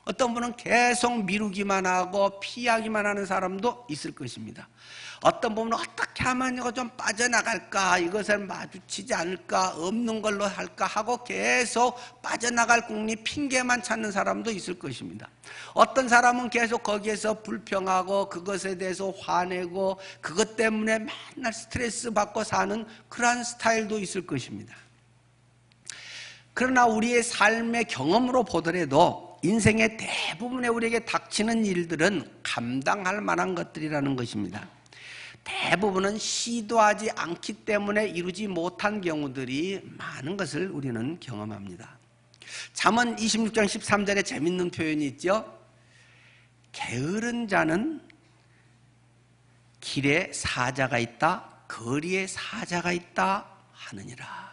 [SPEAKER 1] 어떤 분은 계속 미루기만 하고 피하기만 하는 사람도 있을 것입니다. 어떤 분은 어떻게 하면 이거 좀 빠져나갈까, 이것을 마주치지 않을까, 없는 걸로 할까 하고 계속 빠져나갈 궁리 핑계만 찾는 사람도 있을 것입니다. 어떤 사람은 계속 거기에서 불평하고 그것에 대해서 화내고 그것 때문에 맨날 스트레스 받고 사는 그러한 스타일도 있을 것입니다. 그러나 우리의 삶의 경험으로 보더라도 인생의 대부분의 우리에게 닥치는 일들은 감당할 만한 것들이라는 것입니다. 대부분은 시도하지 않기 때문에 이루지 못한 경우들이 많은 것을 우리는 경험합니다. 잠언 26장 13절에 재밌는 표현이 있죠. 게으른 자는 길에 사자가 있다, 거리에 사자가 있다 하느니라.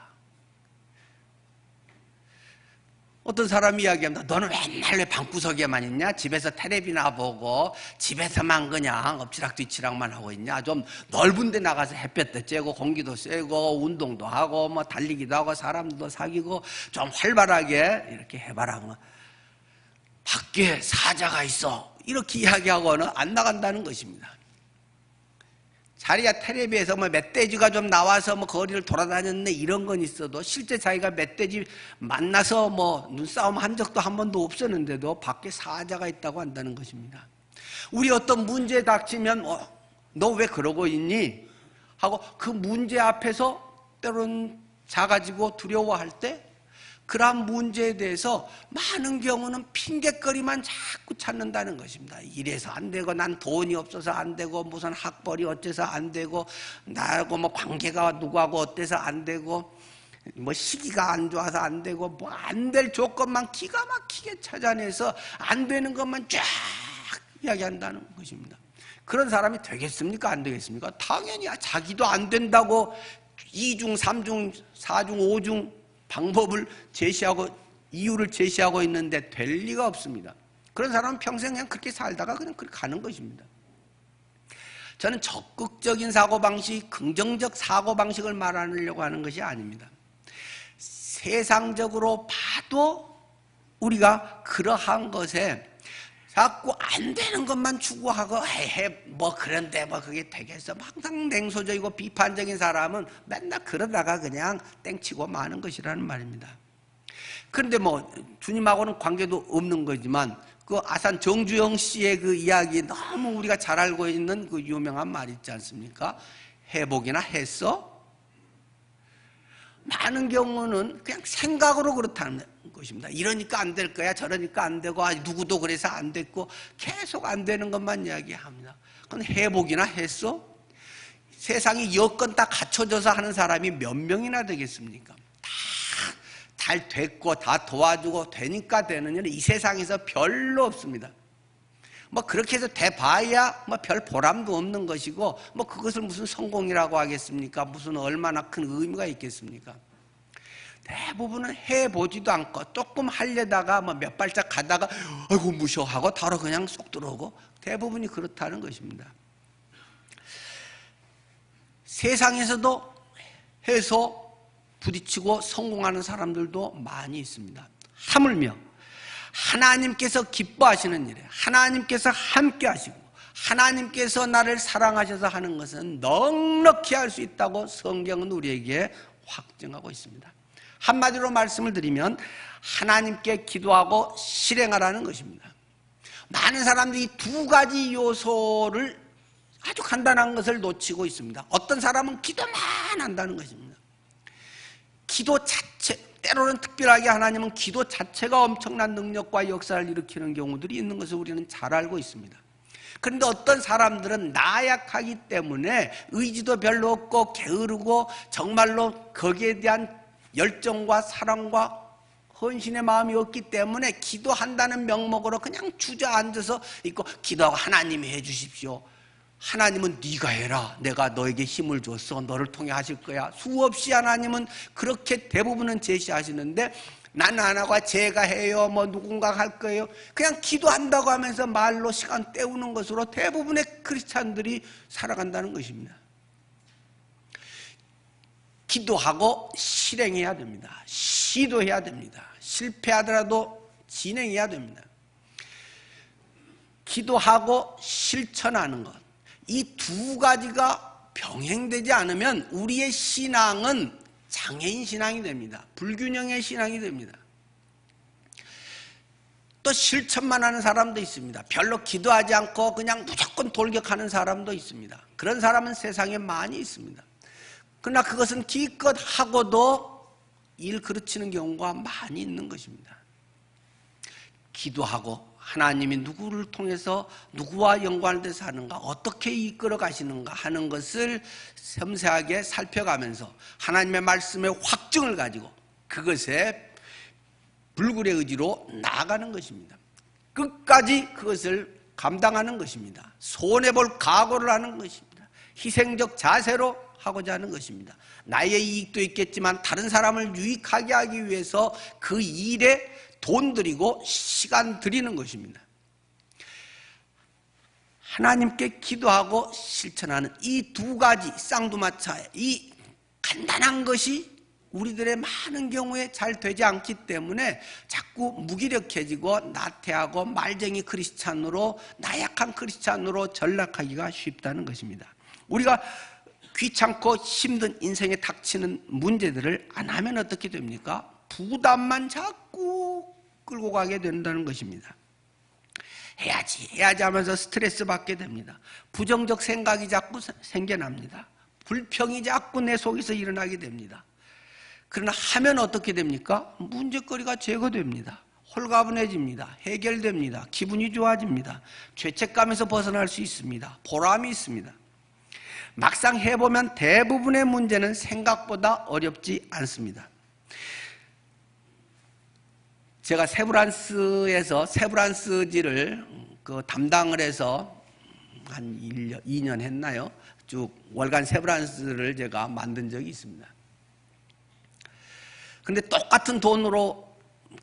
[SPEAKER 1] 어떤 사람이 이야기합니다. 너는 맨날 왜 방구석에만 있냐? 집에서 텔레비나 보고 집에서만 그냥 엎치락뒤치락만 하고 있냐? 좀 넓은 데 나가서 햇볕도 쬐고 공기도 쐬고 운동도 하고 달리기도 하고 사람도 사귀고 좀 활발하게 이렇게 해봐라. 밖에 사자가 있어. 이렇게 이야기하고는 안 나간다는 것입니다. 자기가 텔레비에서 멧돼지가 좀 나와서 거리를 돌아다녔네 이런 건 있어도 실제 자기가 멧돼지 만나서 눈싸움 한 적도 한 번도 없었는데도 밖에 사자가 있다고 한다는 것입니다. 우리 어떤 문제에 닥치면 너 왜 그러고 있니? 하고 그 문제 앞에서 때로는 작아지고 두려워할 때 그러한 문제에 대해서 많은 경우는 핑계거리만 자꾸 찾는다는 것입니다. 이래서 안 되고 난 돈이 없어서 안 되고 무슨 학벌이 어째서 안 되고 나하고 관계가 누구하고 어때서 안 되고 시기가 안 좋아서 안 되고 안 될 조건만 기가 막히게 찾아내서 안 되는 것만 쫙 이야기한다는 것입니다. 그런 사람이 되겠습니까? 안 되겠습니까? 당연히 자기도 안 된다고 2중, 3중, 4중, 5중 방법을 제시하고 이유를 제시하고 있는데 될 리가 없습니다. 그런 사람은 평생 그냥 그렇게 살다가 그냥 그렇게 가는 것입니다. 저는 적극적인 사고방식, 긍정적 사고방식을 말하려고 하는 것이 아닙니다. 세상적으로 봐도 우리가 그러한 것에 자꾸 안 되는 것만 추구하고 뭐 그런데 뭐 그게 되겠어. 항상 냉소적이고 비판적인 사람은 맨날 그러다가 그냥 땡치고 마는 것이라는 말입니다. 그런데 뭐 주님하고는 관계도 없는 거지만 그 아산 정주영 씨의 그 이야기 너무 우리가 잘 알고 있는 그 유명한 말 있지 않습니까? 회복이나 했어? 많은 경우는 그냥 생각으로 그렇다는 것입니다. 이러니까 안 될 거야, 저러니까 안 되고, 누구도 그래서 안 됐고, 계속 안 되는 것만 이야기합니다. 그건 회복이나 했어? 세상이 여건 다 갖춰져서 하는 사람이 몇 명이나 되겠습니까? 다 잘 됐고, 다 도와주고, 되니까 되는 일은 이 세상에서 별로 없습니다. 뭐 그렇게 해서 돼봐야 뭐 별 보람도 없는 것이고, 뭐 그것을 무슨 성공이라고 하겠습니까? 무슨 얼마나 큰 의미가 있겠습니까? 대부분은 해보지도 않고 조금 하려다가 뭐 몇 발짝 가다가 아이고 무셔하고 바로 그냥 쏙 들어오고, 대부분이 그렇다는 것입니다. 세상에서도 해서 부딪히고 성공하는 사람들도 많이 있습니다. 하물며 하나님께서 기뻐하시는 일에 하나님께서 함께 하시고 하나님께서 나를 사랑하셔서 하는 것은 넉넉히 할 수 있다고 성경은 우리에게 확증하고 있습니다. 한마디로 말씀을 드리면 하나님께 기도하고 실행하라는 것입니다. 많은 사람들이 두 가지 요소를 아주 간단한 것을 놓치고 있습니다. 어떤 사람은 기도만 한다는 것입니다. 기도 자체, 때로는 특별하게 하나님은 기도 자체가 엄청난 능력과 역사를 일으키는 경우들이 있는 것을 우리는 잘 알고 있습니다. 그런데 어떤 사람들은 나약하기 때문에 의지도 별로 없고 게으르고 정말로 거기에 대한 열정과 사랑과 헌신의 마음이 없기 때문에 기도한다는 명목으로 그냥 주저앉아서 있고, 기도하고 하나님이 해주십시오, 하나님은 네가 해라, 내가 너에게 힘을 줬어, 너를 통해 하실 거야, 수없이 하나님은 그렇게 대부분은 제시하시는데 나는 안 하고 제가 해요, 뭐 누군가 할 거예요, 그냥 기도한다고 하면서 말로 시간 때우는 것으로 대부분의 크리스찬들이 살아간다는 것입니다. 기도하고 실행해야 됩니다. 시도해야 됩니다. 실패하더라도 진행해야 됩니다. 기도하고 실천하는 것, 이 두 가지가 병행되지 않으면 우리의 신앙은 장애인 신앙이 됩니다. 불균형의 신앙이 됩니다. 또 실천만 하는 사람도 있습니다. 별로 기도하지 않고 그냥 무조건 돌격하는 사람도 있습니다. 그런 사람은 세상에 많이 있습니다. 그러나 그것은 기껏 하고도 일 그르치는 경우가 많이 있는 것입니다. 기도하고 하나님이 누구를 통해서 누구와 연관돼서 하는가, 어떻게 이끌어 가시는가 하는 것을 섬세하게 살펴가면서 하나님의 말씀의 확증을 가지고 그것에 불굴의 의지로 나아가는 것입니다. 끝까지 그것을 감당하는 것입니다. 손해볼 각오를 하는 것입니다. 희생적 자세로 하고자 하는 것입니다. 나의 이익도 있겠지만 다른 사람을 유익하게 하기 위해서 그 일에 돈 들이고 시간 들이는 것입니다. 하나님께 기도하고 실천하는 이 두 가지 쌍두마차의 이 간단한 것이 우리들의 많은 경우에 잘 되지 않기 때문에 자꾸 무기력해지고 나태하고 말쟁이 크리스찬으로, 나약한 크리스찬으로 전락하기가 쉽다는 것입니다. 우리가 귀찮고 힘든 인생에 닥치는 문제들을 안 하면 어떻게 됩니까? 부담만 자꾸 끌고 가게 된다는 것입니다. 해야지 하면서 스트레스 받게 됩니다. 부정적 생각이 자꾸 생겨납니다. 불평이 자꾸 내 속에서 일어나게 됩니다. 그러나 하면 어떻게 됩니까? 문제거리가 제거됩니다. 홀가분해집니다. 해결됩니다. 기분이 좋아집니다. 죄책감에서 벗어날 수 있습니다. 보람이 있습니다. 막상 해보면 대부분의 문제는 생각보다 어렵지 않습니다. 제가 세브란스에서 세브란스지를 담당을 해서 한 1년, 2년 했나요? 쭉 월간 세브란스를 제가 만든 적이 있습니다. 근데 똑같은 돈으로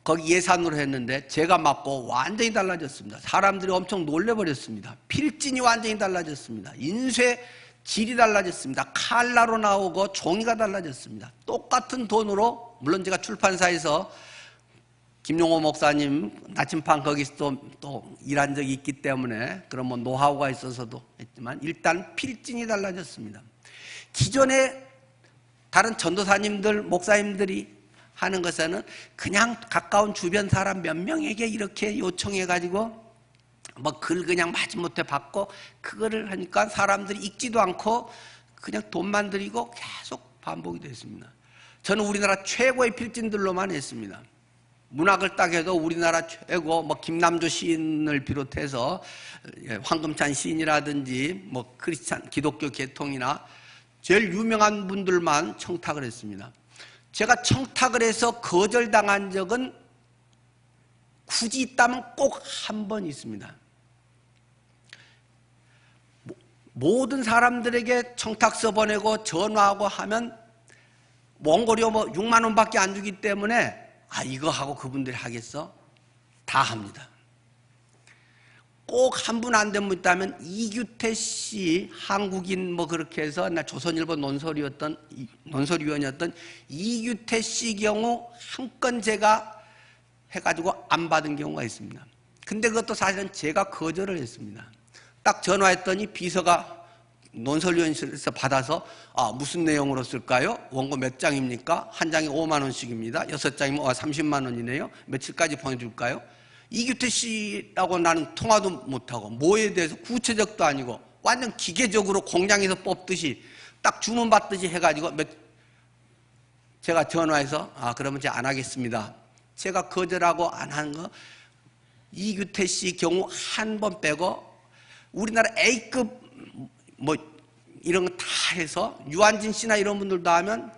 [SPEAKER 1] 거기 예산으로 했는데 제가 맡고 완전히 달라졌습니다. 사람들이 엄청 놀래버렸습니다. 필진이 완전히 달라졌습니다. 인쇄 질이 달라졌습니다. 칼라로 나오고 종이가 달라졌습니다. 똑같은 돈으로, 물론 제가 출판사에서 김용호 목사님 나침반 거기서 또 일한 적이 있기 때문에 그런 뭐 노하우가 있어서도 했지만 일단 필진이 달라졌습니다. 기존에 다른 전도사님들, 목사님들이 하는 것에는 그냥 가까운 주변 사람 몇 명에게 이렇게 요청해가지고 뭐 글 그냥 마지못해 받고 그거를 하니까 사람들이 읽지도 않고 그냥 돈만 들이고 계속 반복이 됐습니다. 저는 우리나라 최고의 필진들로만 했습니다. 문학을 딱 해도 우리나라 최고 뭐 김남조 시인을 비롯해서 황금찬 시인이라든지 뭐 크리스찬 기독교 계통이나 제일 유명한 분들만 청탁을 했습니다. 제가 청탁을 해서 거절당한 적은 굳이 있다면 꼭 한 번 있습니다. 모든 사람들에게 청탁서 보내고 전화하고 하면 원고료 뭐 6만 원밖에 안 주기 때문에 이거 하고 그분들이 하겠어? 다 합니다. 꼭 한 분 안 된 분 있다면 이규태 씨, 한국인 뭐 그렇게 해서 나 조선일보 논설위원이었던 이규태 씨 경우 한 건 제가 해가지고 안 받은 경우가 있습니다. 근데 그것도 사실은 제가 거절을 했습니다. 딱 전화했더니 비서가 논설위원실에서 받아서 무슨 내용으로 쓸까요? 원고 몇 장입니까? 한 장에 5만 원씩입니다. 6장이면 30만 원이네요. 며칠까지 보내줄까요? 이규태 씨라고 나는 통화도 못하고 뭐에 대해서 구체적도 아니고 완전 기계적으로 공장에서 뽑듯이 딱 주문 받듯이 해가지고 제가 전화해서 그러면 제가 안 하겠습니다. 제가 거절하고 안 한 거 이규태 씨 경우 한 번 빼고 우리나라 A급 뭐 이런 거 다 해서 유한진 씨나 이런 분들도 하면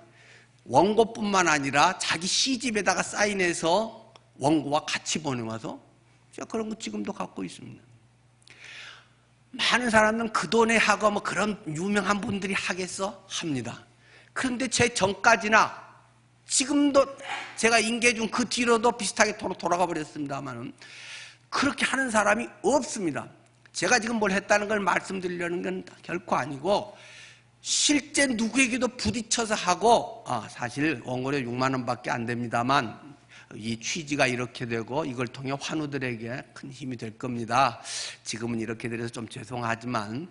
[SPEAKER 1] 원고뿐만 아니라 자기 시집에다가 사인해서 원고와 같이 보내와서 제가 그런 거 지금도 갖고 있습니다. 많은 사람들은 그 돈에 하고 뭐 그런 유명한 분들이 하겠어? 합니다. 그런데 제 전까지나 지금도 제가 인계준 그 뒤로도 비슷하게 돌아가 버렸습니다만은 그렇게 하는 사람이 없습니다. 제가 지금 뭘 했다는 걸 말씀드리려는 건 결코 아니고 실제 누구에게도 부딪혀서 하고 사실 원고료 6만 원밖에 안 됩니다만 이 취지가 이렇게 되고 이걸 통해 환우들에게 큰 힘이 될 겁니다. 지금은 이렇게 돼서 좀 죄송하지만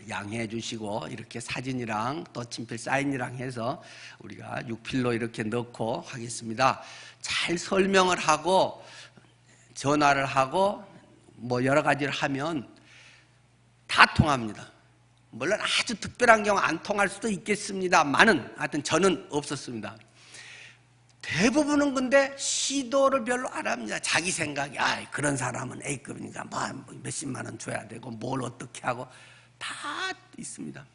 [SPEAKER 1] 양해해 주시고 이렇게 사진이랑 또 친필 사인이랑 해서 우리가 6필로 이렇게 넣고 하겠습니다. 잘 설명을 하고 전화를 하고 뭐 여러 가지를 하면 다 통합니다. 물론 아주 특별한 경우 안 통할 수도 있겠습니다만은 하여튼 저는 없었습니다. 대부분은 근데 시도를 별로 안 합니다. 자기 생각이 그런 사람은 A급이니까 뭐 몇십만 원 줘야 되고 뭘 어떻게 하고 다 있습니다.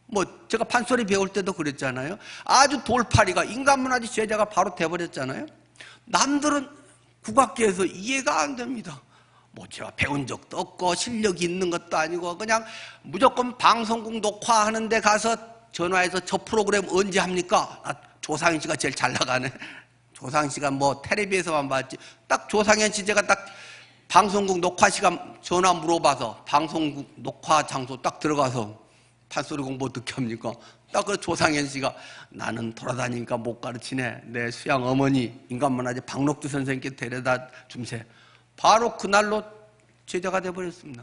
[SPEAKER 1] 뭐 제가 판소리 배울 때도 그랬잖아요. 아주 돌팔이가 인간문화재 제자가 바로 돼버렸잖아요. 남들은 국악계에서 이해가 안 됩니다. 뭐 제가 배운 적도 없고 실력이 있는 것도 아니고 그냥 무조건 방송국 녹화하는 데 가서 전화해서 저 프로그램 언제 합니까? 조상현 씨가 제일 잘 나가네. 조상현 씨가 뭐 텔레비에서만 봤지. 딱 조상현 씨 제가 딱 방송국 녹화 시간 전화 물어봐서 방송국 녹화 장소 딱 들어가서 판소리 공부 어떻게 합니까? 딱 그 조상현 씨가 나는 돌아다니니까 못 가르치네. 내 수양 어머니 인간문화재 박록두 선생님께 데려다 줌세. 바로 그날로 제자가 돼버렸습니다.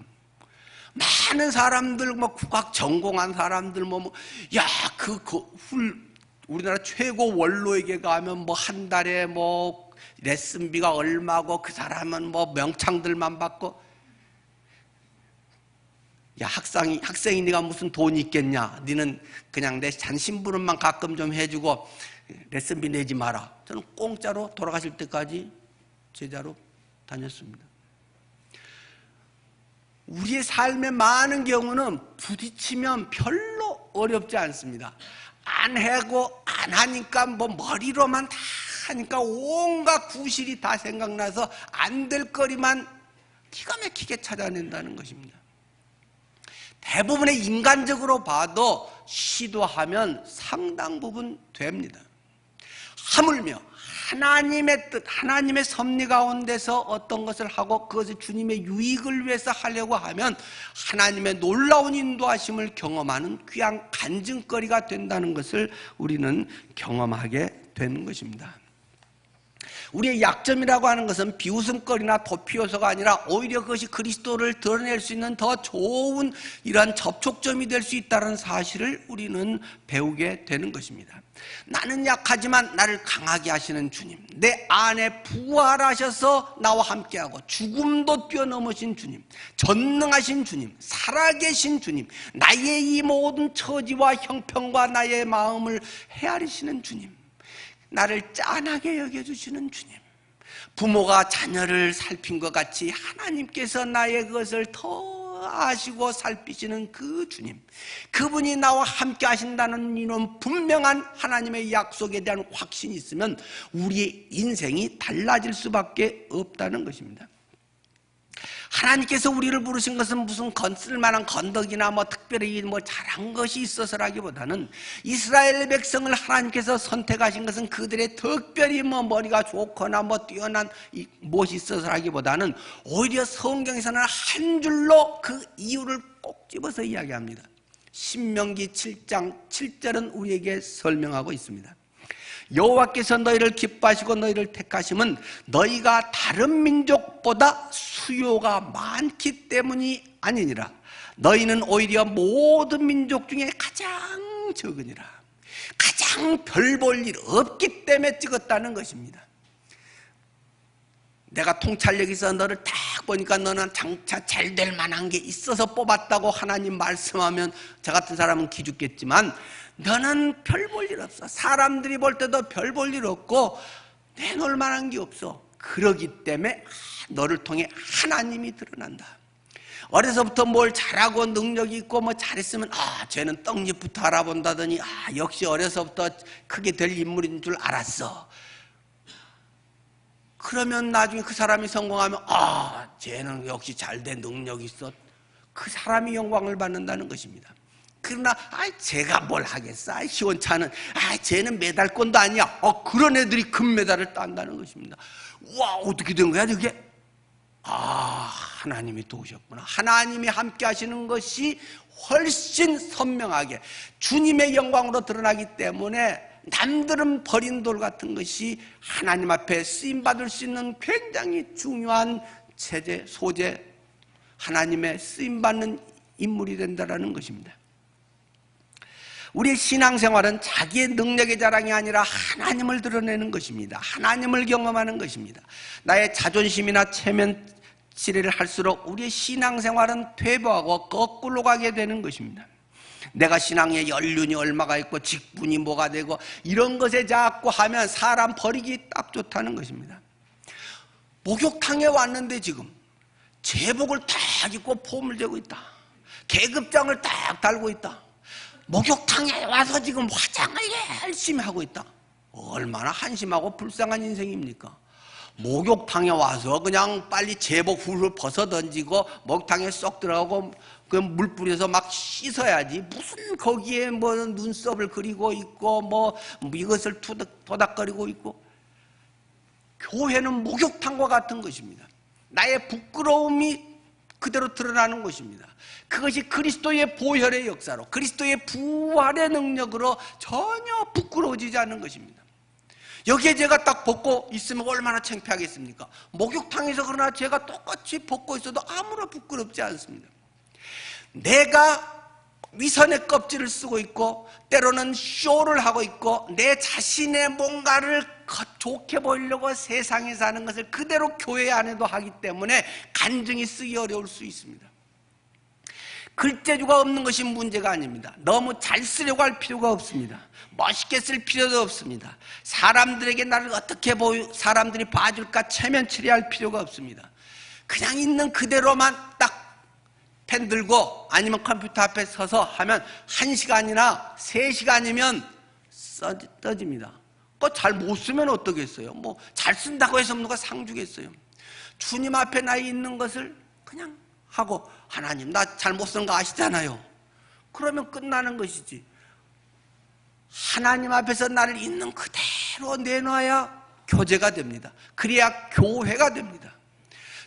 [SPEAKER 1] 많은 사람들 뭐 국악 전공한 사람들 우리나라 최고 원로에게 가면 뭐 한 달에 뭐 레슨비가 얼마고 그 사람은 뭐 명창들만 받고 학생이 네가 무슨 돈이 있겠냐? 너는 그냥 내 잔심부름만 가끔 좀 해주고 레슨비 내지 마라. 저는 공짜로 돌아가실 때까지 제자로 다녔습니다. 우리의 삶의 많은 경우는 부딪히면 별로 어렵지 않습니다. 안 하고 안 하니까 뭐 머리로만 다 하니까 온갖 구실이 다 생각나서 안 될 거리만 기가 막히게 찾아낸다는 것입니다. 대부분의 인간적으로 봐도 시도하면 상당 부분 됩니다. 하물며 하나님의 뜻, 하나님의 섭리 가운데서 어떤 것을 하고 그것을 주님의 유익을 위해서 하려고 하면 하나님의 놀라운 인도하심을 경험하는 귀한 간증거리가 된다는 것을 우리는 경험하게 되는 것입니다. 우리의 약점이라고 하는 것은 비웃음거리나 도피요소가 아니라 오히려 그것이 그리스도를 드러낼 수 있는 더 좋은 이러한 접촉점이 될 수 있다는 사실을 우리는 배우게 되는 것입니다. 나는 약하지만 나를 강하게 하시는 주님, 내 안에 부활하셔서 나와 함께하고 죽음도 뛰어넘으신 주님, 전능하신 주님, 살아계신 주님, 나의 이 모든 처지와 형편과 나의 마음을 헤아리시는 주님, 나를 짠하게 여겨주시는 주님, 부모가 자녀를 살핀 것 같이 하나님께서 나의 그것을 더 아시고 살피시는 그 주님, 그분이 나와 함께 하신다는 이런 분명한 하나님의 약속에 대한 확신이 있으면 우리의 인생이 달라질 수밖에 없다는 것입니다. 하나님께서 우리를 부르신 것은 무슨 쓸만한 건덕이나 특별히 잘한 것이 있어서라기보다는 이스라엘 백성을 하나님께서 선택하신 것은 그들의 특별히 머리가 좋거나 뛰어난 무엇이 있어서라기보다는 오히려 성경에서는 한 줄로 그 이유를 꼭 집어서 이야기합니다. 신명기 7장 7절은 우리에게 설명하고 있습니다. 여호와께서 너희를 기뻐하시고 너희를 택하심은 너희가 다른 민족보다 수요가 많기 때문이 아니니라. 너희는 오히려 모든 민족 중에 가장 적으니라. 가장 별 볼 일 없기 때문에 찍었다는 것입니다. 내가 통찰력이 있어 너를 딱 보니까 너는 장차 잘 될 만한 게 있어서 뽑았다고 하나님 말씀하면 저 같은 사람은 기죽겠지만, 너는 별 볼 일 없어. 사람들이 볼 때도 별 볼 일 없고 내놓을 만한 게 없어. 그러기 때문에 너를 통해 하나님이 드러난다. 어려서부터 뭘 잘하고 능력이 있고 잘했으면 쟤는 떡잎부터 알아본다더니 역시 어려서부터 크게 될 인물인 줄 알았어. 그러면 나중에 그 사람이 성공하면 쟤는 역시 잘된 능력이 있어. 그 사람이 영광을 받는다는 것입니다. 그러나 제가 뭘 하겠어. 시원찮은 쟤는 메달권도 아니야. 그런 애들이 금메달을 딴다는 것입니다. 와, 어떻게 된 거야 저게? 하나님이 도우셨구나. 하나님이 함께 하시는 것이 훨씬 선명하게 주님의 영광으로 드러나기 때문에 남들은 버린 돌 같은 것이 하나님 앞에 쓰임받을 수 있는 굉장히 중요한 체제, 소재, 하나님의 쓰임받는 인물이 된다는 것입니다. 우리의 신앙생활은 자기의 능력의 자랑이 아니라 하나님을 드러내는 것입니다. 하나님을 경험하는 것입니다. 나의 자존심이나 체면치레를 할수록 우리의 신앙생활은 퇴보하고 거꾸로 가게 되는 것입니다. 내가 신앙에 연륜이 얼마가 있고 직분이 뭐가 되고 이런 것에 자꾸 하면 사람 버리기 딱 좋다는 것입니다. 목욕탕에 왔는데 지금 제복을 딱 입고 폼을 재고 있다. 계급장을 딱 달고 있다. 목욕탕에 와서 지금 화장을 열심히 하고 있다. 얼마나 한심하고 불쌍한 인생입니까? 목욕탕에 와서 그냥 빨리 제복 훌훌 벗어 던지고 목욕탕에 쏙 들어가고 그 물 뿌려서 막 씻어야지. 무슨 거기에 눈썹을 그리고 있고 이것을 토닥거리고 있고. 교회는 목욕탕과 같은 것입니다. 나의 부끄러움이 그대로 드러나는 것입니다. 그것이 그리스도의 보혈의 역사로, 그리스도의 부활의 능력으로 전혀 부끄러워지지 않는 것입니다. 여기에 제가 딱 벗고 있으면 얼마나 창피하겠습니까? 목욕탕에서 그러나 제가 똑같이 벗고 있어도 아무런 부끄럽지 않습니다. 내가 위선의 껍질을 쓰고 있고 때로는 쇼를 하고 있고 내 자신의 뭔가를 좋게 보이려고 세상에 사는 것을 그대로 교회 안에도 하기 때문에 간증이 쓰기 어려울 수 있습니다. 글재주가 없는 것이 문제가 아닙니다. 너무 잘 쓰려고 할 필요가 없습니다. 멋있게 쓸 필요도 없습니다. 사람들에게 나를 어떻게 사람들이 봐줄까 체면치레할 필요가 없습니다. 그냥 있는 그대로만 딱 펜 들고 아니면 컴퓨터 앞에 서서 하면 1시간이나 3시간이면 써집니다. 그거 잘 못 쓰면 어떠겠어요? 잘 쓴다고 해서 누가 상 주겠어요? 주님 앞에 나 있는 것을 그냥 하고, 하나님 나 잘 못 쓰는 거 아시잖아요. 그러면 끝나는 것이지. 하나님 앞에서 나를 있는 그대로 내놔야 교제가 됩니다. 그래야 교회가 됩니다.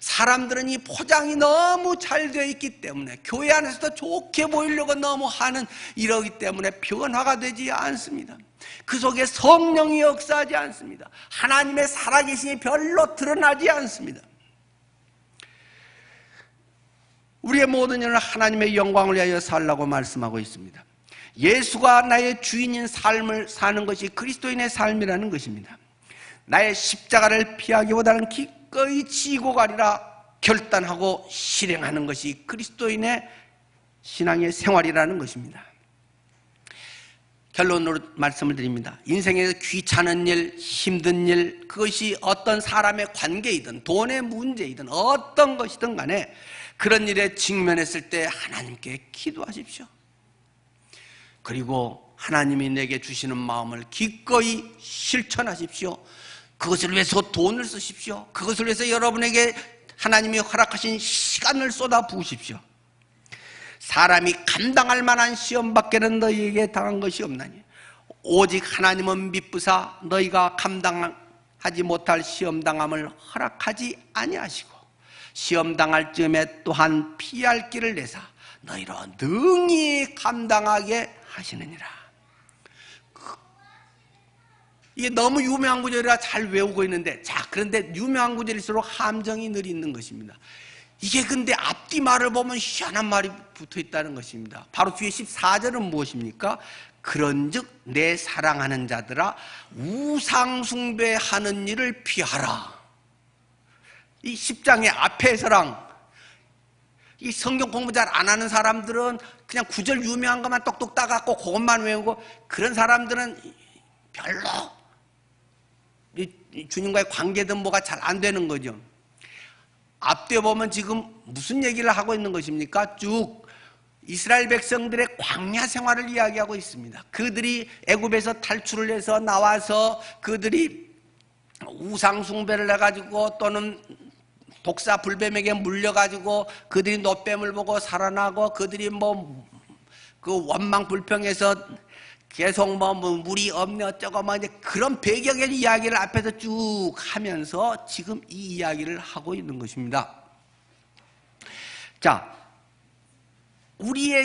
[SPEAKER 1] 사람들은 이 포장이 너무 잘 되어 있기 때문에 교회 안에서도 좋게 보이려고 너무 하는 이러기 때문에 변화가 되지 않습니다. 그 속에 성령이 역사하지 않습니다. 하나님의 살아계심이 별로 드러나지 않습니다. 우리의 모든 일은 하나님의 영광을 위하여 살라고 말씀하고 있습니다. 예수가 나의 주인인 삶을 사는 것이 그리스도인의 삶이라는 것입니다. 나의 십자가를 피하기보다는 기꺼이 지고 가리라 결단하고 실행하는 것이 그리스도인의 신앙의 생활이라는 것입니다. 결론으로 말씀을 드립니다. 인생에서 귀찮은 일, 힘든 일, 그것이 어떤 사람의 관계이든 돈의 문제이든 어떤 것이든 간에 그런 일에 직면했을 때 하나님께 기도하십시오. 그리고 하나님이 내게 주시는 마음을 기꺼이 실천하십시오. 그것을 위해서 돈을 쓰십시오. 그것을 위해서 여러분에게 하나님이 허락하신 시간을 쏟아 부으십시오. 사람이 감당할 만한 시험밖에는 너희에게 당한 것이 없나니 오직 하나님은 미쁘사 너희가 감당하지 못할 시험당함을 허락하지 아니하시고 시험당할 즈음에 또한 피할 길을 내사 너희로 능히 감당하게 하시느니라. 이게 너무 유명한 구절이라 잘 외우고 있는데, 자, 그런데 유명한 구절일수록 함정이 늘 있는 것입니다. 이게 근데 앞뒤 말을 보면 희한한 말이 붙어 있다는 것입니다. 바로 뒤에 14절은 무엇입니까? 그런즉 내 사랑하는 자들아 우상숭배하는 일을 피하라. 이 10장의 앞에서랑 이 성경 공부 잘 안 하는 사람들은 그냥 구절 유명한 것만 똑똑 따갖고 그것만 외우고, 그런 사람들은 별로 주님과의 관계든 뭐가 잘 안 되는 거죠. 앞뒤에 보면 지금 무슨 얘기를 하고 있는 것입니까? 쭉 이스라엘 백성들의 광야 생활을 이야기하고 있습니다. 그들이 애굽에서 탈출을 해서 나와서 그들이 우상 숭배를 해가지고 또는 독사 불뱀에게 물려가지고 그들이 노뱀을 보고 살아나고 그들이 그 원망 불평해서 계속 물이 없네 어쩌고 이제 그런 배경의 이야기를 앞에서 쭉 하면서 지금 이 이야기를 하고 있는 것입니다. 자, 우리의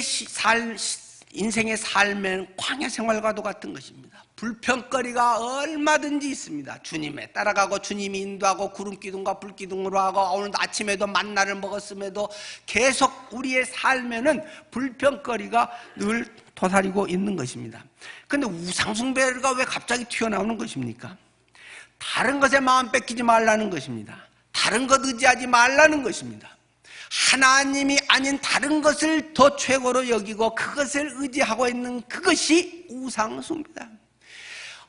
[SPEAKER 1] 인생의 삶은 광야 생활과도 같은 것입니다. 불평거리가 얼마든지 있습니다. 주님에 따라가고 주님이 인도하고 구름기둥과 불기둥으로 하고 오늘 아침에도 만나를 먹었음에도 계속 우리의 삶에는 불평거리가 늘 도사리고 있는 것입니다. 그런데 우상숭배가 왜 갑자기 튀어나오는 것입니까? 다른 것에 마음 뺏기지 말라는 것입니다. 다른 것 의지하지 말라는 것입니다. 하나님이 아닌 다른 것을 더 최고로 여기고 그것을 의지하고 있는 그것이 우상숭배다.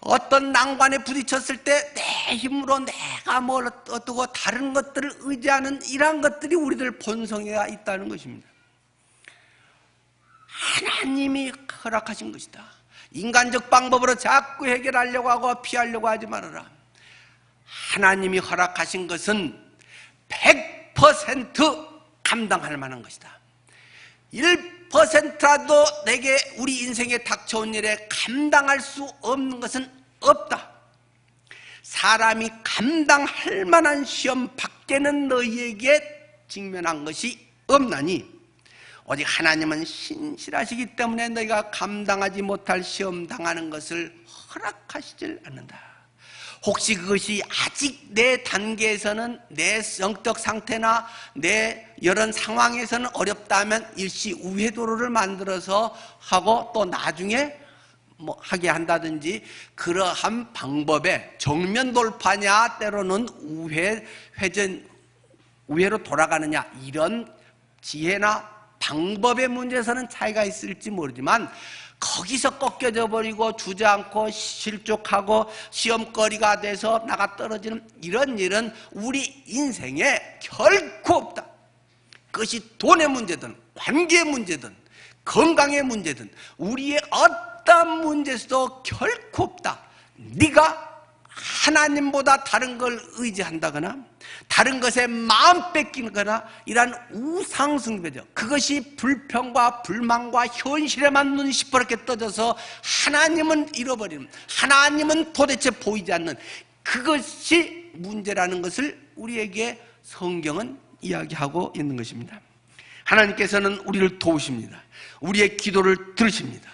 [SPEAKER 1] 어떤 난관에 부딪혔을 때 내 힘으로 내가 뭘 어떠고 다른 것들을 의지하는 이러한 것들이 우리들 본성에 있다는 것입니다. 하나님이 허락하신 것이다. 인간적 방법으로 자꾸 해결하려고 하고 피하려고 하지 말아라. 하나님이 허락하신 것은 100% 감당할 만한 것이다. 1%라도 내게 우리 인생에 닥쳐온 일에 감당할 수 없는 것은 없다. 사람이 감당할 만한 시험 밖에는 너희에게 직면한 것이 없나니 오직 하나님은 신실하시기 때문에 너희가 감당하지 못할 시험 당하는 것을 허락하시질 않는다. 혹시 그것이 아직 내 단계에서는 내 영적 상태나 내 이런 상황에서는 어렵다면 일시 우회도로를 만들어서 하고 또 나중에 하게 한다든지 그러한 방법에 정면 돌파냐 때로는 우회로 돌아가느냐 이런 지혜나 방법의 문제에서는 차이가 있을지 모르지만 거기서 꺾여져 버리고 주저앉고 실족하고 시험거리가 돼서 나가 떨어지는 이런 일은 우리 인생에 결코 없다. 그것이 돈의 문제든 관계의 문제든 건강의 문제든 우리의 어떤 문제에서도 결코 없다. 네가 하나님보다 다른 걸 의지한다거나 다른 것에 마음 뺏기거나 이러한 우상숭배죠. 그것이 불평과 불만과 현실에만 눈이 시퍼렇게 떠져서 하나님은 잃어버리는, 하나님은 도대체 보이지 않는 그것이 문제라는 것을 우리에게 성경은 이야기하고 있는 것입니다. 하나님께서는 우리를 도우십니다. 우리의 기도를 들으십니다.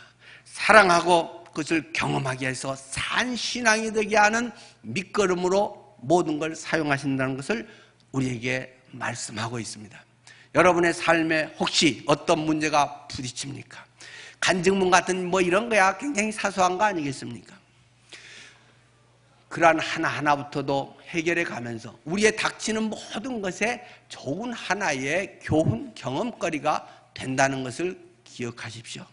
[SPEAKER 1] 사랑하고 그것을 경험하게 해서 산 신앙이 되게 하는 밑거름으로 모든 걸 사용하신다는 것을 우리에게 말씀하고 있습니다. 여러분의 삶에 혹시 어떤 문제가 부딪힙니까? 간증문 같은 뭐 이런 거야 굉장히 사소한 거 아니겠습니까? 그러한 하나하나부터도 해결해 가면서 우리의 닥치는 모든 것에 좋은 하나의 교훈, 경험거리가 된다는 것을 기억하십시오.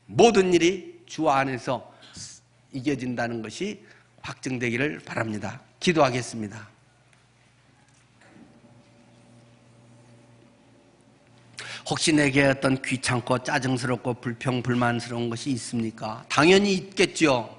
[SPEAKER 1] 모든 일이 주 안에서 이겨진다는 것이 확증되기를 바랍니다. 기도하겠습니다. 혹시 내게 어떤 귀찮고 짜증스럽고 불평불만스러운 것이 있습니까? 당연히 있겠죠.